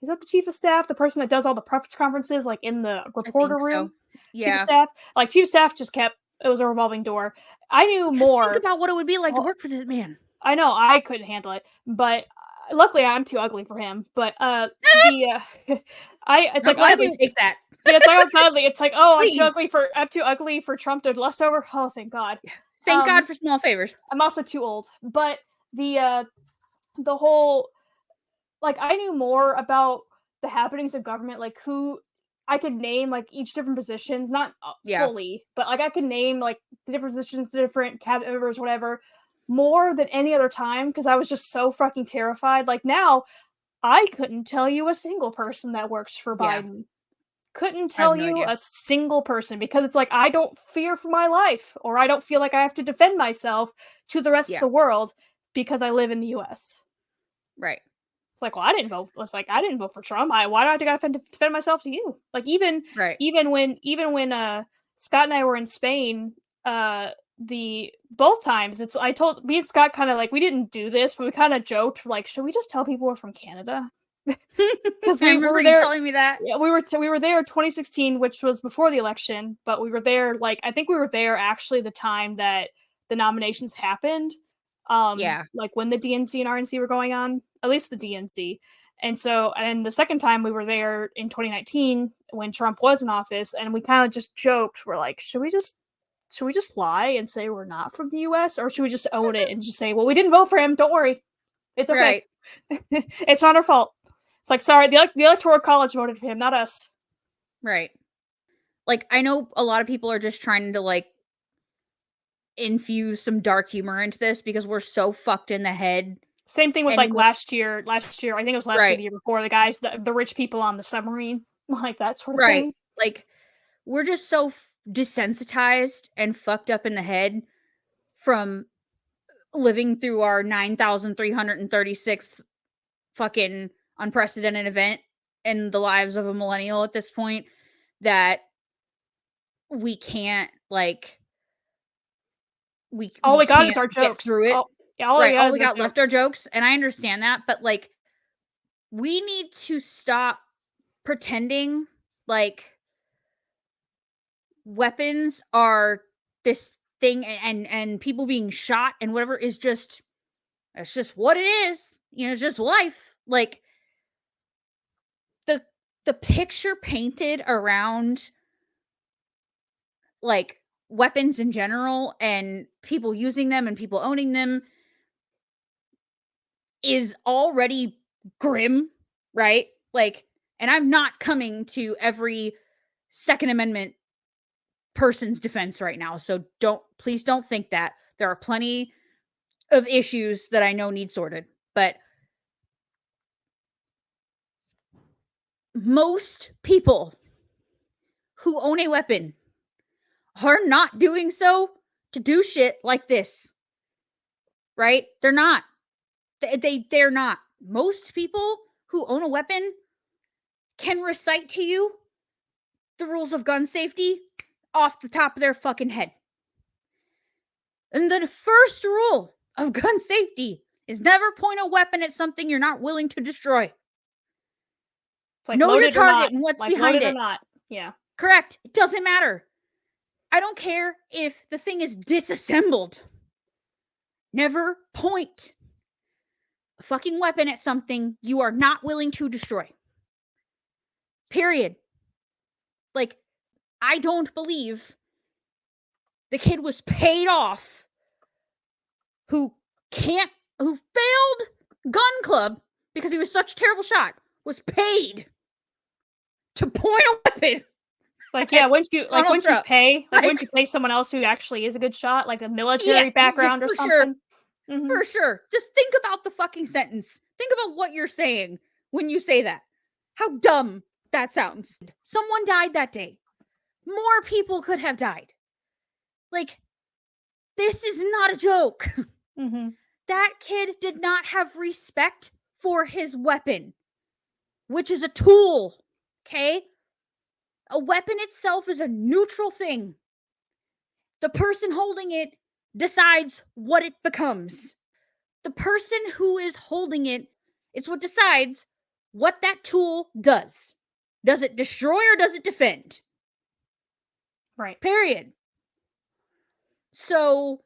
is that the chief of staff, the person that does all the press conferences, like in the reporter room. So. Yeah. Chief of staff, chief of staff just kept it was a revolving door. I knew more. Think about what it would be like to work for this man. I know I couldn't handle it, but luckily I'm too ugly for him. But it's like I would take that. Yeah, it's like gladly. It's like I'm too ugly for Trump to lust over. Oh, thank God. Thank God for small favors. I'm also too old, but the whole I knew more about the happenings of government, like who I could name like each different positions, not fully, but like I could name like the different positions, the different cabinet members, whatever, more than any other time because I was just so fucking terrified. Like now, I couldn't tell you a single person that works for Biden. Couldn't tell you a single person because it's like I don't fear for my life or I don't feel like I have to defend myself to the rest of the world because I live in the US. Right. It's like, well, I didn't vote. It's like I didn't vote for Trump. Why do I have to defend myself to you? Like even when Scott and I were in Spain, both times me and Scott kind of like we didn't do this, but we kind of joked like, should we just tell people we're from Canada? Because I remember you telling me that. Yeah, we were there 2016, which was before the election, but we were there I think we were there actually the time that the nominations happened. Like when the DNC and RNC were going on, at least the DNC. And the second time we were there in 2019 when Trump was in office, and we kind of just joked, we're like, should we just lie and say we're not from the US, or should we just own it and just say, well, we didn't vote for him, don't worry, it's okay. Right. It's not our fault. It's like, sorry, the Electoral College voted for him, not us. Right. Like, I know a lot of people are just trying to, infuse some dark humor into this because we're so fucked in the head. Same thing with, last year, I think it was last year, the year before, the guys, the rich people on the submarine, like, that sort of thing. Like, we're just so desensitized and fucked up in the head from living through our 9,336th fucking unprecedented event in the lives of a millennial at this point that we can't all we got is our jokes through it. All we got left are jokes, and I understand that, but we need to stop pretending like weapons are this thing and people being shot and whatever is just it's just what it is. It's just life. Like the picture painted around weapons in general and people using them and people owning them is already grim, right? And I'm not coming to every Second Amendment person's defense right now. So please don't think that. There are plenty of issues that I know need sorted, but most people who own a weapon are not doing so to do shit like this, right? They're not. They're not. Most people who own a weapon can recite to you the rules of gun safety off the top of their fucking head. And the first rule of gun safety is never point a weapon at something you're not willing to destroy. It's like know your loaded or not. target and what's Like behind loaded it. or not. Yeah. Correct. It doesn't matter. I don't care if the thing is disassembled. Never point a fucking weapon at something you are not willing to destroy. Period. Like, I don't believe the kid was paid off who failed gun club because he was such a terrible shot, was paid to point a weapon. Like, yeah, wouldn't you pay wouldn't you pay someone else who actually is a good shot, like a military background or something? Sure. Mm-hmm. For sure. Just think about the fucking sentence. Think about what you're saying when you say that. How dumb that sounds. Someone died that day. More people could have died. Like, this is not a joke. Mm-hmm. That kid did not have respect for his weapon, which is a tool, okay? A weapon itself is a neutral thing. The person holding it decides what it becomes. The person who is holding it is what decides what that tool does. Does it destroy or does it defend? Right. Period. So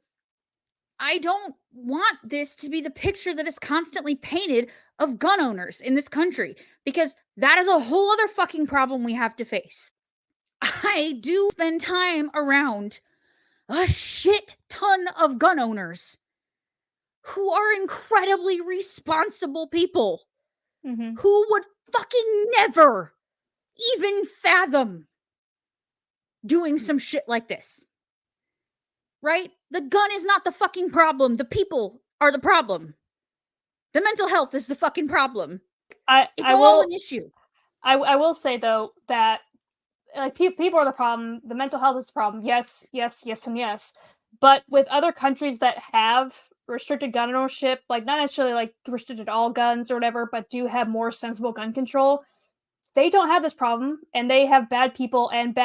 I don't want this to be the picture that is constantly painted of gun owners in this country, because that is a whole other fucking problem we have to face. I do spend time around a shit ton of gun owners who are incredibly responsible people who would fucking never even fathom doing some shit like this. Right? The gun is not the fucking problem. The people are the problem. The mental health is the fucking problem. It's all an issue. I will say, though, that like people are the problem. The mental health is the problem. Yes, yes, yes, and yes. But with other countries that have restricted gun ownership, like not necessarily like restricted all guns or whatever, but do have more sensible gun control, they don't have this problem, and they have bad people and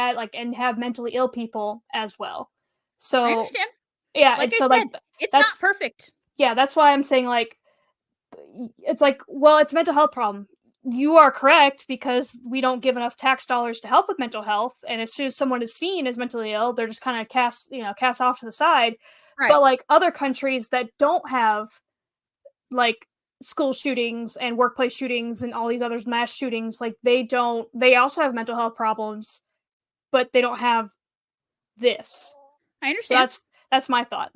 have mentally ill people as well. So I understand. Yeah, like I said, it's not perfect. Yeah, that's why I'm saying, like, it's like, well, it's a mental health problem. You are correct, because we don't give enough tax dollars to help with mental health, and as soon as someone is seen as mentally ill, they're just kind of cast off to the side. Right. But like other countries that don't have like school shootings and workplace shootings and all these other mass shootings, like they also have mental health problems, but they don't have this. I understand. So that's my thought.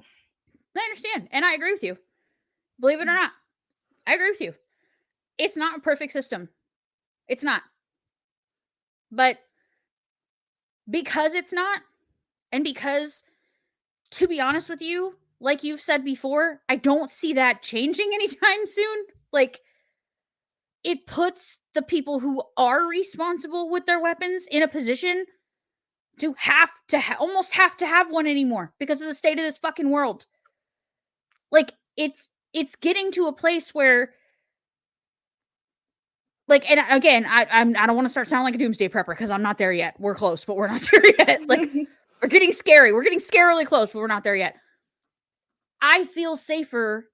I understand, and I agree with you. Believe it or not, I agree with you. It's not a perfect system. It's not. But because it's not, and because, to be honest with you, like you've said before, I don't see that changing anytime soon. Like, it puts the people who are responsible with their weapons in a position to almost have to have one anymore because of the state of this fucking world. Like, it's getting to a place where, like, and again, I don't want to start sounding like a doomsday prepper, because I'm not there yet. We're close, but we're not there yet. Like, we're getting scary. We're getting scarily close, but we're not there yet. I feel safer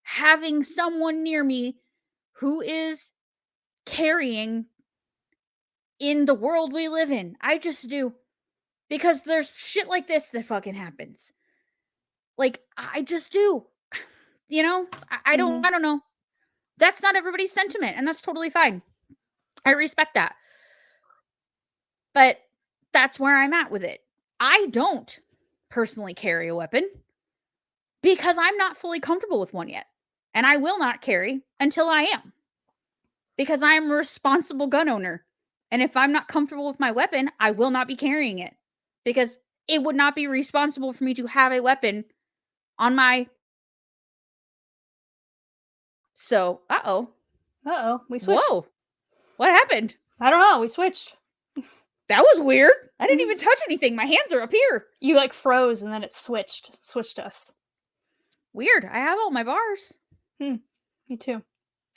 having someone near me who is carrying in the world we live in. I just do. Because there's shit like this that fucking happens. Like, I just do. You know? I don't know. That's not everybody's sentiment, and that's totally fine. I respect that. But that's where I'm at with it. I don't personally carry a weapon because I'm not fully comfortable with one yet. And I will not carry until I am. Because I'm a responsible gun owner. And if I'm not comfortable with my weapon, I will not be carrying it. Because it would not be responsible for me to have a weapon on my... So, we switched. Whoa. What happened? I don't know. We switched. That was weird. I didn't even touch anything. My hands are up here. You like froze and then it switched us. Weird. I have all my bars. Me too.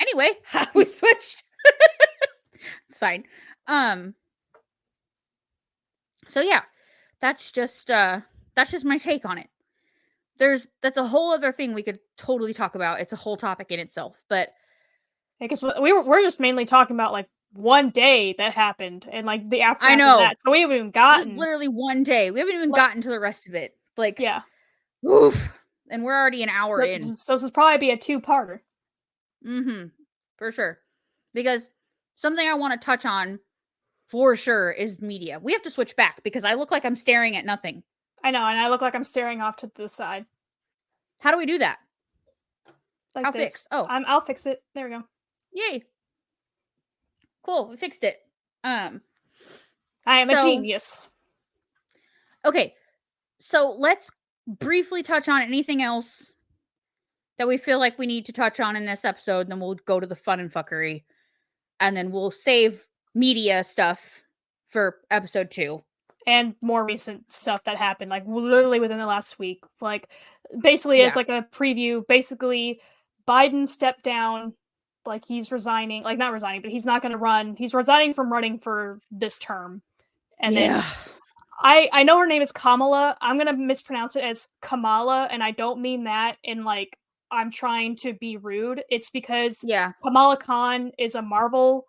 Anyway, we switched. It's fine. So yeah, that's just my take on it. That's a whole other thing we could totally talk about. It's a whole topic in itself. But Because we're just mainly talking about like one day that happened and like the I aftermath of know that. So we haven't even this is gotten literally one day. We haven't even like gotten to the rest of it. Like, yeah. oof, and we're already an hour So, in. so this will probably be a two-parter. Mm-hmm. For sure. Because something I want to touch on for sure is media. We have to switch back because I look like I'm staring at nothing. I know, and I look like I'm staring off to the side How do we do that? like How this. fix? Oh, I'll fix it. There we go. yay. Cool. We fixed it. I am a So genius. okay. So let's briefly touch on anything else that we feel like we need to touch on in this episode, then we'll go to the fun and fuckery. And then we'll save media stuff for episode 2. And more recent stuff that happened, like literally within the last week. Like basically as Yeah. like a preview, basically Biden stepped down, like he's resigning, like not resigning, but he's not gonna run. He's resigning from running for this term. And Yeah. then I know her name is Kamala. I'm gonna mispronounce it as Kamala, and I don't mean that in like I'm trying to be rude. It's because Yeah. Kamala Khan is a Marvel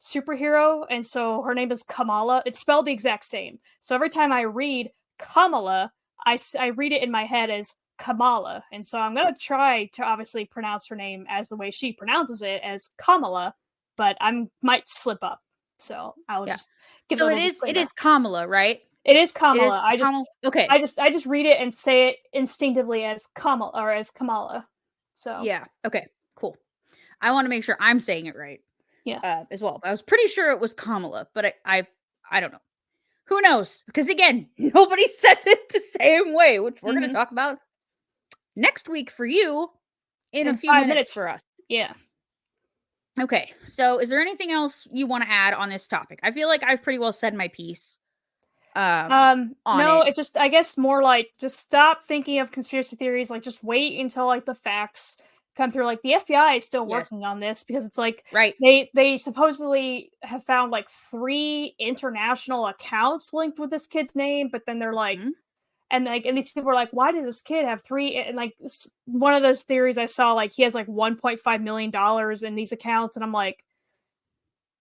superhero, and so her name is Kamala. It's spelled the exact same. So every time I read Kamala, I read it in my head as Kamala, and so I'm gonna try to obviously pronounce her name as the way she pronounces it as Kamala, but I might slip up. So I'll Yeah. just give a So little it disclaimer. is Kamala, right? It is It Kamala. is Kamala. Okay. I just read it and say it instinctively as Kamala or as Kamala. So Yeah. Okay. Cool. I want to make sure I'm saying it right. yeah. As well. I was pretty sure it was Kamala, but I don't know. Who knows? Because again, nobody says it the same way, which we're going to talk about next week for you in a In few 5 minutes. minutes for us. Yeah. Okay. So, is there anything else you want to add on this topic? I feel like I've pretty well said my piece. On No, it. it just I guess more like just stop thinking of conspiracy theories, like just wait until like the facts come through. Like the FBI is still Yes. working on this because it's like Right. they supposedly have found like 3 international accounts linked with this kid's name, but then they're like Mhm. and like and these people are like, why did this kid have 3 and like one of those theories I saw, like he has like $1.5 million in these accounts, and I'm like,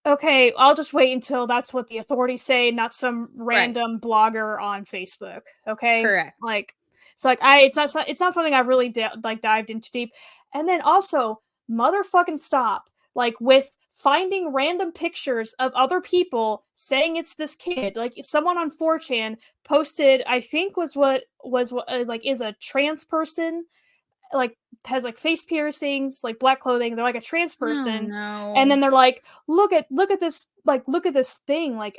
okay, I'll just wait until that's what the authorities say, not some Right. random blogger on Facebook. Okay, Correct. like it's like it's not something I've really like dived into deep. And then also, motherfucking stop like with finding random pictures of other people saying it's this kid. Like someone on 4chan posted, I think was what like is a trans person, like has like face piercings, like black clothing. They're like a trans Oh person, and no. then they're like, look at this, like look at this thing, like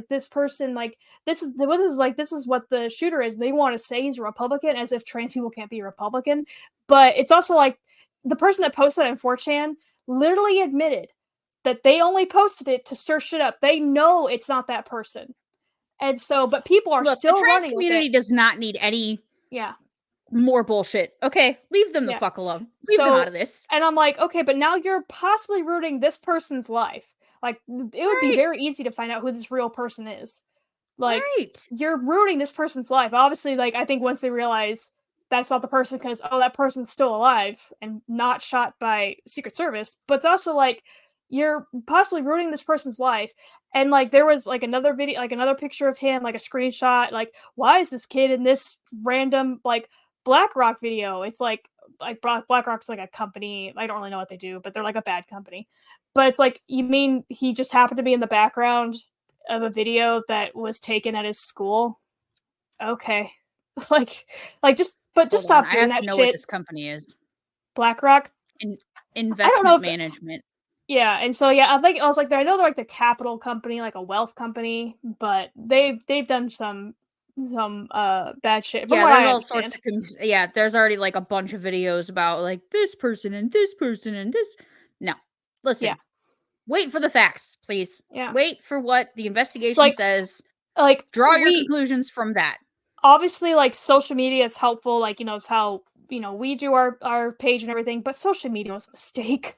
this person, like this is what the shooter is. They want to say he's a Republican, as if trans people can't be Republican. But it's also like the person that posted it on 4chan literally admitted that they only posted it to stir shit up. They know it's not that person, and so but people are Look, the still trans running with it. community does not need any Yeah. more bullshit. Okay, leave them the Yeah. fuck alone. Leave them out So, of this. and I'm like, okay, but now you're possibly ruining this person's life. Like, it would be Right. very easy to find out who this real person is. Like, Right. you're ruining this person's life. Obviously, like, I think once they realize that's not the person, because, oh, that person's still alive and not shot by Secret Service, but it's also like, you're possibly ruining this person's life. And like, there was like another video, like another picture of him, like a screenshot, like, why is this kid in this random, like, BlackRock video? It's like BlackRock's like a company. I don't really know what they do, but they're like a bad company. But it's like, you mean he just happened to be in the background of a video that was taken at his school? Okay, like just Hold on. stop I doing have that to know what shit. this company is. BlackRock. In I don't know investment if management. yeah, and so yeah, I think I was like, I know they're like the capital company, like a wealth company, but they've done some bad shit from Yeah, what there's I all sorts understand. of yeah, there's already like a bunch of videos about like this person and this person and this. No. Yeah, Listen. Wait for the facts, please. yeah. Wait for what the investigation Like says. like Draw your we conclusions from that. obviously like social media is helpful, like it's how we do our page and everything, but social media was a mistake.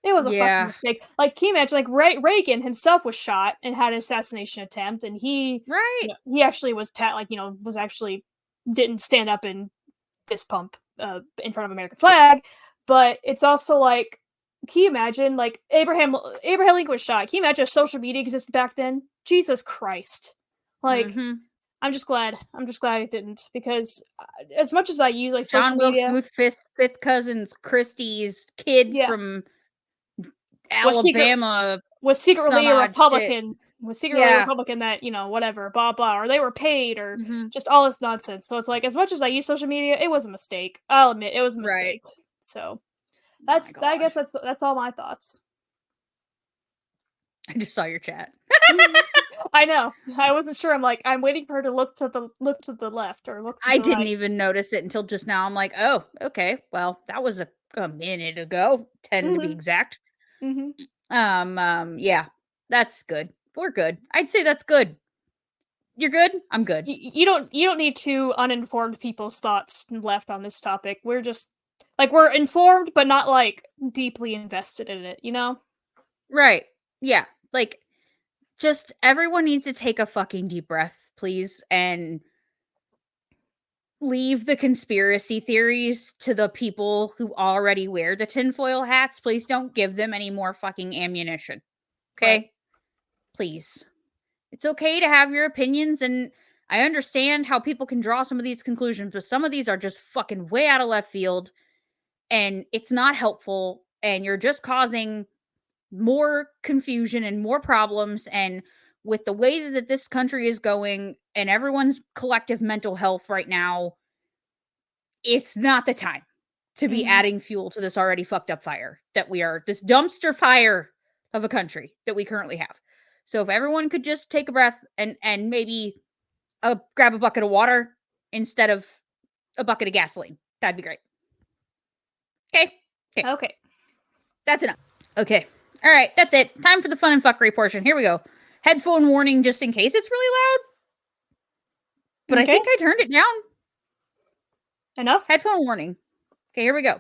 It was a fucking Yeah. mistake. Like, can you imagine? Like, Reagan himself was shot and had an assassination attempt, and Right. he actually was was actually didn't stand up and fist pump in front of American flag. But it's also like, can you imagine? Like, Abraham Lincoln was shot. Can you imagine if social media existed back then? Jesus Christ! Like, Mm-hmm. I'm just glad. I'm just glad it didn't, because as much as I use like John social Wilkes media, Booth, fifth cousins, Christie's kid yeah, from was secret Alabama, was secretly some a odd shit. Republican, Yeah. that, whatever, blah blah, or they were paid, or Mm-hmm. just all this nonsense. So it's like, as much as I use social media, it was a mistake. I'll admit it was a Right. mistake. So My I God. guess that's all my thoughts. I just saw your chat. I know. I wasn't sure. I'm like, I'm waiting for her to look to the left or look to I the didn't right. even notice it until just now. I'm like, oh, okay. Well, that was a minute ago, 10 to be Hmm. exact. Hmm. Yeah, that's good. We're good. I'd say that's good. You're good? I'm good. You don't need two uninformed people's thoughts left on this topic. We're just like, we're informed, but not like deeply invested in it. Right. Yeah. Like, just everyone needs to take a fucking deep breath, please, and leave the conspiracy theories to the people who already wear the tinfoil hats. Please don't give them any more fucking ammunition. Right. Okay? Please. It's okay to have your opinions, and I understand how people can draw some of these conclusions, but some of these are just fucking way out of left field, and it's not helpful, and you're just causing more confusion and more problems. And with the way that this country is going and everyone's collective mental health right now, it's not the time to be Hmm. adding fuel to this already fucked up fire that we are, this dumpster fire of a country that we currently have. So if everyone could just take a breath and maybe grab a bucket of water instead of a bucket of gasoline, that'd be great. Okay. Okay. Okay. That's enough. Okay. All right. That's it. Time for the fun and fuckery portion. Here we go. Headphone warning just in case it's really loud. But I Okay. think I turned it down. Enough. Headphone warning. Okay, here we go.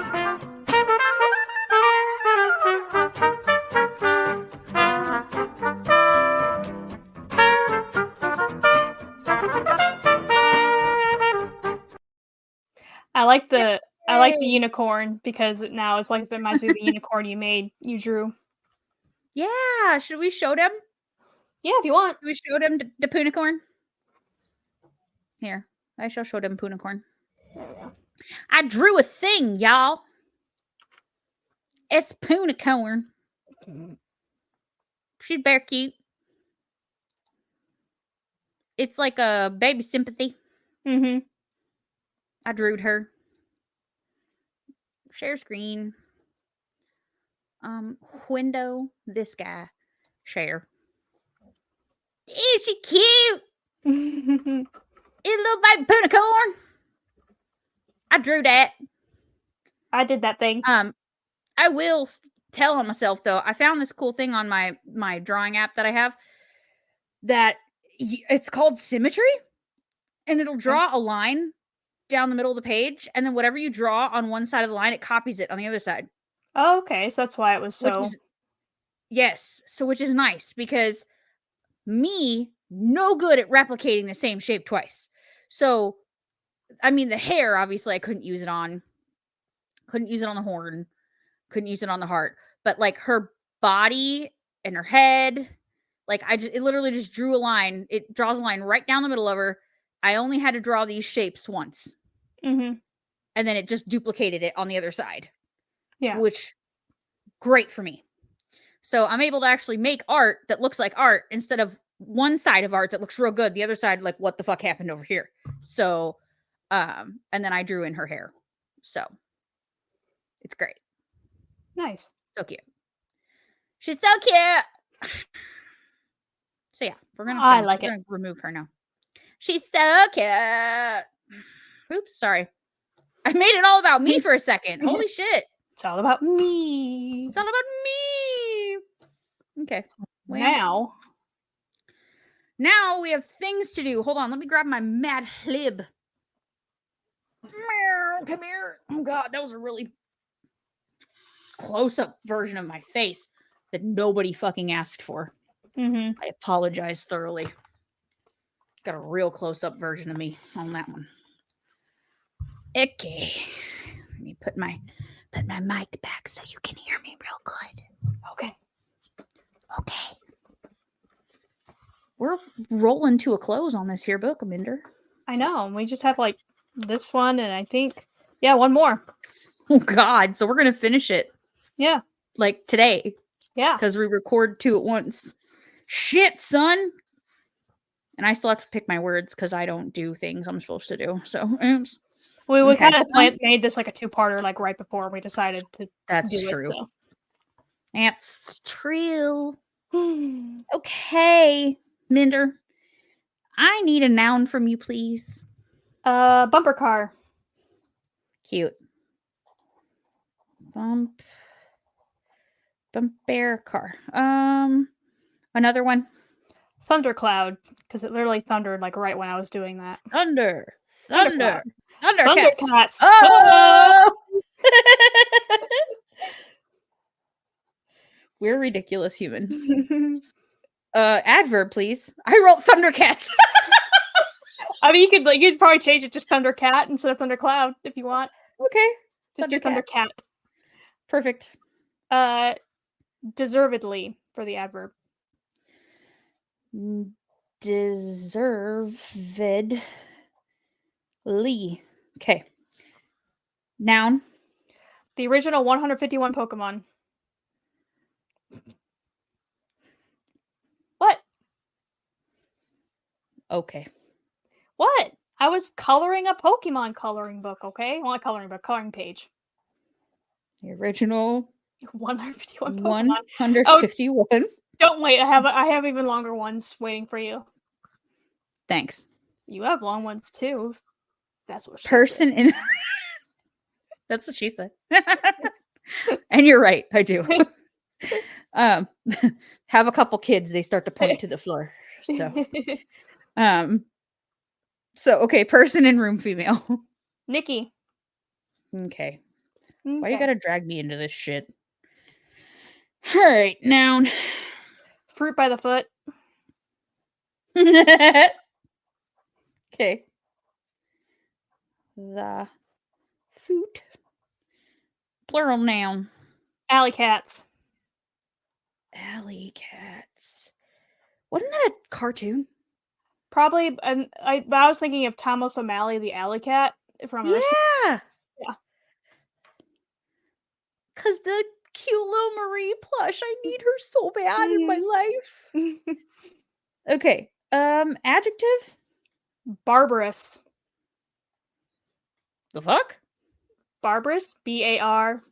I like the Yay. unicorn, because now it's like, it reminds me of the unicorn you drew. Yeah. Should we show them? Yeah, if you want. Should we show them the punicorn? Here. I shall show them punicorn. There we go. I drew a thing, y'all. It's punicorn. She's very cute. It's like a baby sympathy. Mm-hmm. I drew her. Share screen. Window. This guy. Share. Ew, she cute. It's a little baby punicorn. I drew that. I did that thing. I will tell on myself though. I found this cool thing on my drawing app that I have that it's called symmetry, and it'll Okay. draw a line down the middle of the page, and then whatever you draw on one side of the line, it copies it on the other side. Oh, okay, so that's why it was Which so. is yes, so which is nice because me no good at replicating the same shape twice. So I mean the hair obviously I couldn't use it on. Couldn't use it on the horn. Couldn't use it on the heart. But like her body and her head, like it literally just drew a line. It draws a line right down the middle of her. I only had to draw these shapes once. Mm-hmm. And then it just duplicated it on the other side. Yeah. Which great for me. So I'm able to actually make art that looks like art instead of one side of art that looks real good, the other side like what the fuck happened over here. So and then I drew in her hair. So it's great. Nice. So cute. She's so cute. So yeah, we're gonna remove her now. She's so cute. Oops, sorry. I made it all about me for a second. Holy shit. It's all about me. It's all about me. Okay. Now we have things to do. Hold on, let me grab my Mad Lib. Come here. Oh god, that was a really close-up version of my face that nobody fucking asked for. Mm-hmm. I apologize thoroughly. Got a real close-up version of me on that one. Okay. Let me put my mic back so you can hear me real good. Okay. Okay. We're rolling to a close on this here book, Minder. I know. We just have like this one, and I think one more. Oh God! So we're gonna finish it. Yeah. Like today. Yeah. Because we record 2 at once. Shit, son. And I still have to pick my words because I don't do things I'm supposed to do. So we okay. kind of made this like a 2-parter, like right before we decided to do true. it. So. That's true. Okay, Minder. I need a noun from you, please. Bumper car. Cute. Bumper car. Another one. Thundercloud, because it literally thundered like right when I was doing that. Thunder. Thundercats. Oh! We're ridiculous humans. Adverb, please. I wrote Thundercats. I mean, you could probably change it just Thundercat instead of Thundercloud if you want. Okay. Just your Thundercat. Perfect. Deservedly for the adverb. Deservedly. Okay. Noun. The original 151 Pokemon. What? Okay. What? I was coloring a Pokemon coloring book, okay? Well, not coloring book, coloring page. The original 151 Pokemon. 151. Oh, don't wait, I have even longer ones waiting for you. Thanks. You have long ones too. That's what she Person said. in That's what she said. And you're right, I do. Have a couple kids, they start to point to the floor. So okay, person in room female. Nikki. Okay. Why you gotta drag me into this shit? All right, noun. Fruit by the foot. Okay. The foot. Plural noun. Alley cats. Alley cats. Wasn't that a cartoon? Probably, and I was thinking of Thomas O'Malley, the alley cat from Yeah. Yeah. Cause the cute little Marie plush. I need her so bad in my life. Okay. Adjective. Barbarous. The fuck? Barbarous. BARBAROUS.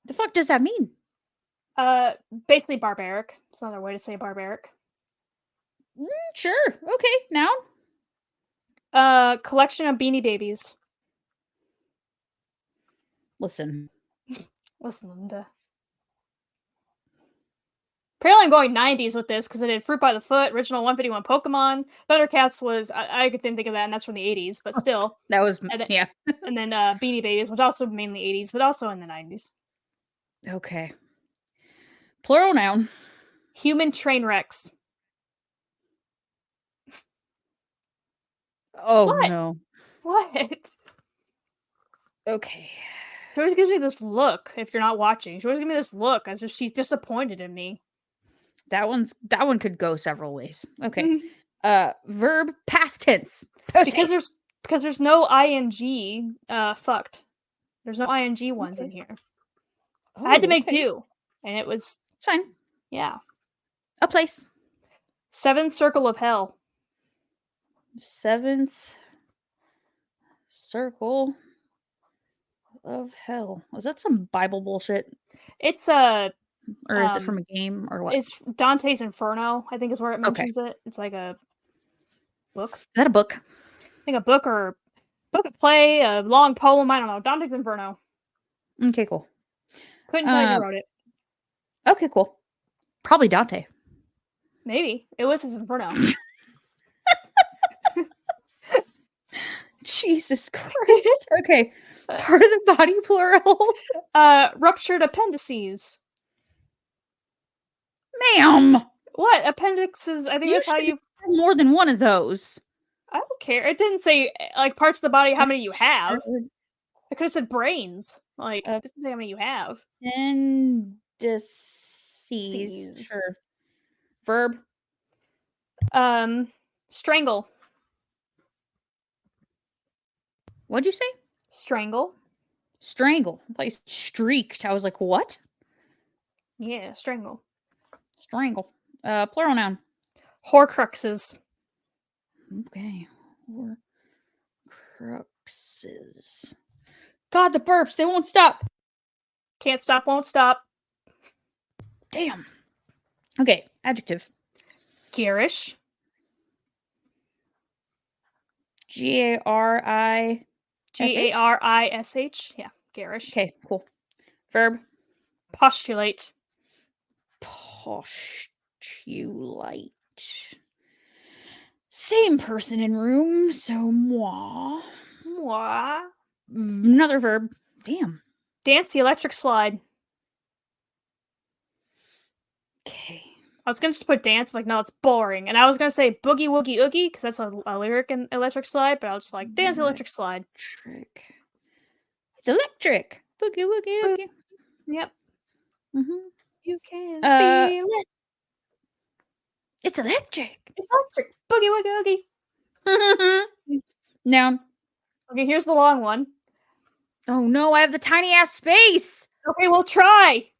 The fuck does that mean? Basically barbaric. It's another way to say barbaric. Sure. Okay. Noun. Collection of Beanie Babies. Listen, Linda. Apparently I'm going 90s with this because I did Fruit by the Foot, original 151 Pokemon. Thundercats was, I could think of that, and that's from the 80s, but still. That was, yeah. And then Beanie Babies, which also mainly 80s, but also in the 90s. Okay. Plural noun. Human train wrecks. Oh, what? No. What? Okay. She always gives me this look, if you're not watching. She always gives me this look as if she's disappointed in me. That one could go several ways. Okay. Verb past tense. Because there's no ing fucked. There's no ing ones in here. I had to make do. And it was it's fine. Yeah. A place. Seventh circle of hell. Seventh circle of hell. Was that some Bible bullshit? It's a or is it from a game or what? It's Dante's Inferno, I think is where it mentions it. It's like a book. Is that a book? I think a book or book, a play, a long poem. I don't know. Dante's Inferno. Okay, cool. Couldn't tell you who wrote it. Okay, cool. Probably Dante. Maybe. It was his Inferno. Jesus Christ. Okay. Part of the body, plural. Ruptured appendices. Ma'am. What? Appendixes, I think that's how Usually you... have more than one of those. I don't care. It didn't say, like, parts of the body, how many you have. Ruptured It could have said brains. Like, it doesn't say how many you have. appendices. Sure. Verb. Strangle. What'd you say? Strangle. Strangle. I thought you said streaked. I was like, what? Yeah, strangle. Strangle. Plural noun. Horcruxes. Okay. Horcruxes. God, the burps. They won't stop. Can't stop, won't stop. Damn. Okay. Adjective. Garish. Garish. Garish. Yeah, garish. Okay, cool. Verb. Postulate. Postulate. Same person in room, so moi. Moi. Another verb. Damn. Dance the electric slide. Okay. I was gonna just put dance, like, no, it's boring. And I was gonna say boogie woogie oogie, because that's a lyric in Electric Slide, but I was just like, dance the electric slide. Electric. It's electric. Boogie woogie oogie. Yep. Mm-hmm. You can Uh, feel it. It's electric. It's electric. Boogie woogie oogie. Noun. Okay, here's the long one. Oh no, I have the tiny ass space. Okay, we'll try.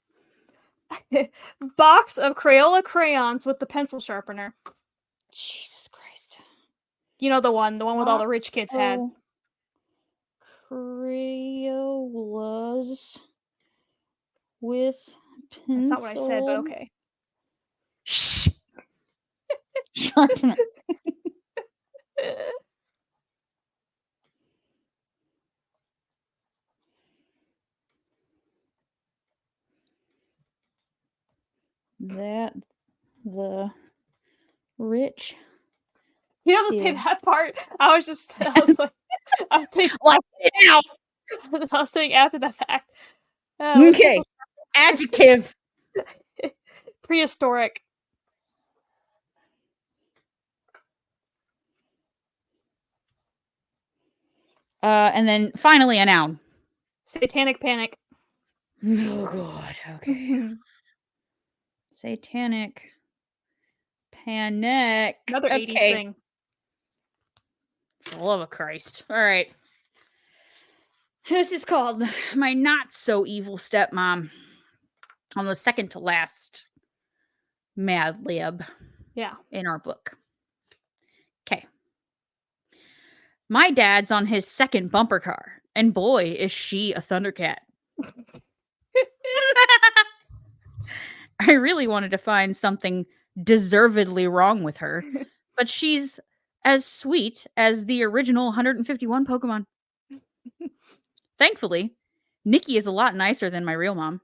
Box of Crayola crayons with the pencil sharpener. Jesus Christ. You know the one with all the rich kids had. Crayolas with pencil. That's not what I said, but okay. Shh. Sharpener. That the rich. You don't have to say that part. I was like, I was thinking, like it out. I was saying after the fact. Okay. Adjective. Prehistoric. And then finally a noun. Satanic panic. Oh god. Okay. Satanic panic. Another 80s thing. For the love of Christ. All right. This is called My Not So Evil Stepmom. On the second to last Mad Lib. Yeah. In our book. Okay. My dad's on his second bumper car, and boy, is she a Thundercat. I really wanted to find something deservedly wrong with her, but she's as sweet as the original 151 Pokemon. Thankfully, Nikki is a lot nicer than my real mom.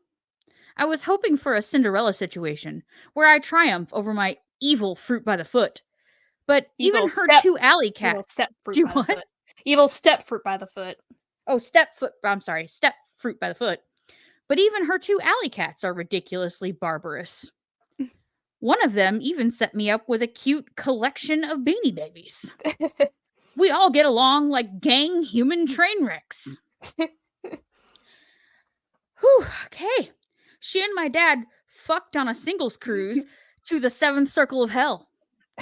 I was hoping for a Cinderella situation where I triumph over my evil fruit by the foot, but even her two alley cats. Evil step fruit by the foot. Oh, step fruit by the foot. But even her two alley cats are ridiculously barbarous. One of them even set me up with a cute collection of Beanie Babies. We all get along like gang human train wrecks. Whew, okay. She and my dad fucked on a singles cruise to the seventh circle of hell.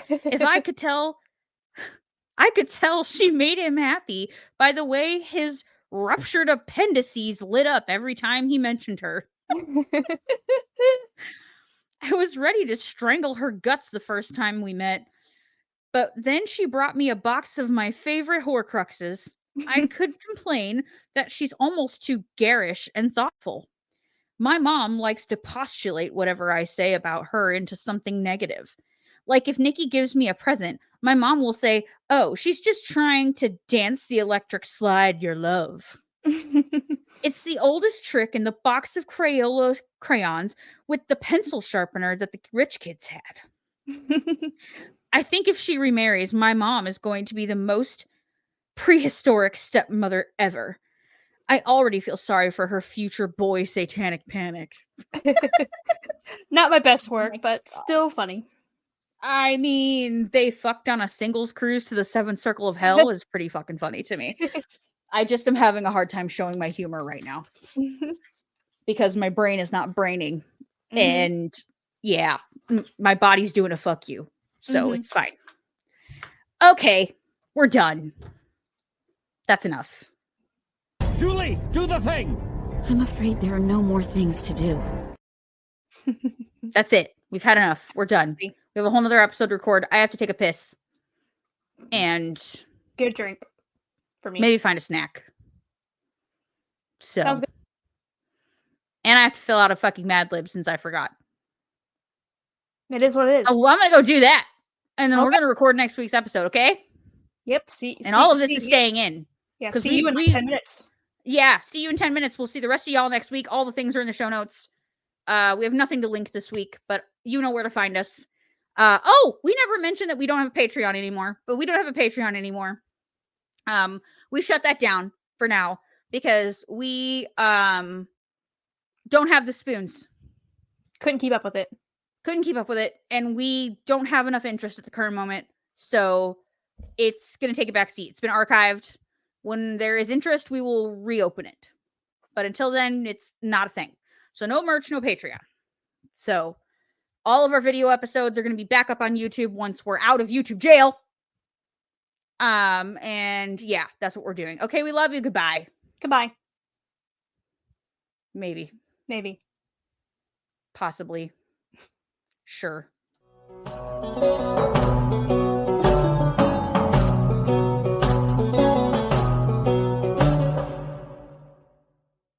If I could tell she made him happy by the way his ruptured appendices lit up every time he mentioned her. I was ready to strangle her guts the first time we met, but then she brought me a box of my favorite Horcruxes. I could complain that she's almost too garish and thoughtful. My mom likes to postulate whatever I say about her into something negative. Like if Nikki gives me a present, my mom will say, "Oh, she's just trying to dance the electric slide, your love." It's the oldest trick in the box of Crayola crayons with the pencil sharpener that the rich kids had. I think if she remarries, my mom is going to be the most prehistoric stepmother ever. I already feel sorry for her future boy satanic panic. Not my best work, my but God. still funny. I mean, they fucked on a singles cruise to the seventh circle of hell is pretty fucking funny to me. I just am having a hard time showing my humor right now because my brain is not braining. And yeah, my body's doing a fuck you. So it's fine. Okay, we're done. That's enough. Julie, do the thing! I'm afraid there are no more things to do. That's it. We've had enough. We're done. We have a whole nother episode to record. I have to take a piss. And get a drink for me. Maybe find a snack. So. Sounds good. And I have to fill out a fucking Mad Lib since I forgot. It is what it is. Oh, well, I'm going to go do that. And then we're going to record next week's episode, okay? Yep. All of this is staying in. Yeah, see you in like 10 minutes. Yeah, see you in 10 minutes. We'll see the rest of y'all next week. All the things are in the show notes. We have nothing to link this week, but you know where to find us. We never mentioned that we don't have a Patreon anymore, but we don't have a Patreon anymore. We shut that down for now because we don't have the spoons. Couldn't keep up with it. And we don't have enough interest at the current moment. So it's going to take a back seat. It's been archived. When there is interest, we will reopen it. But until then, it's not a thing. So no merch, no Patreon. So all of our video episodes are going to be back up on YouTube once we're out of YouTube jail. And yeah, that's what we're doing. Okay, we love you. Goodbye. Goodbye. Maybe. Possibly. Sure.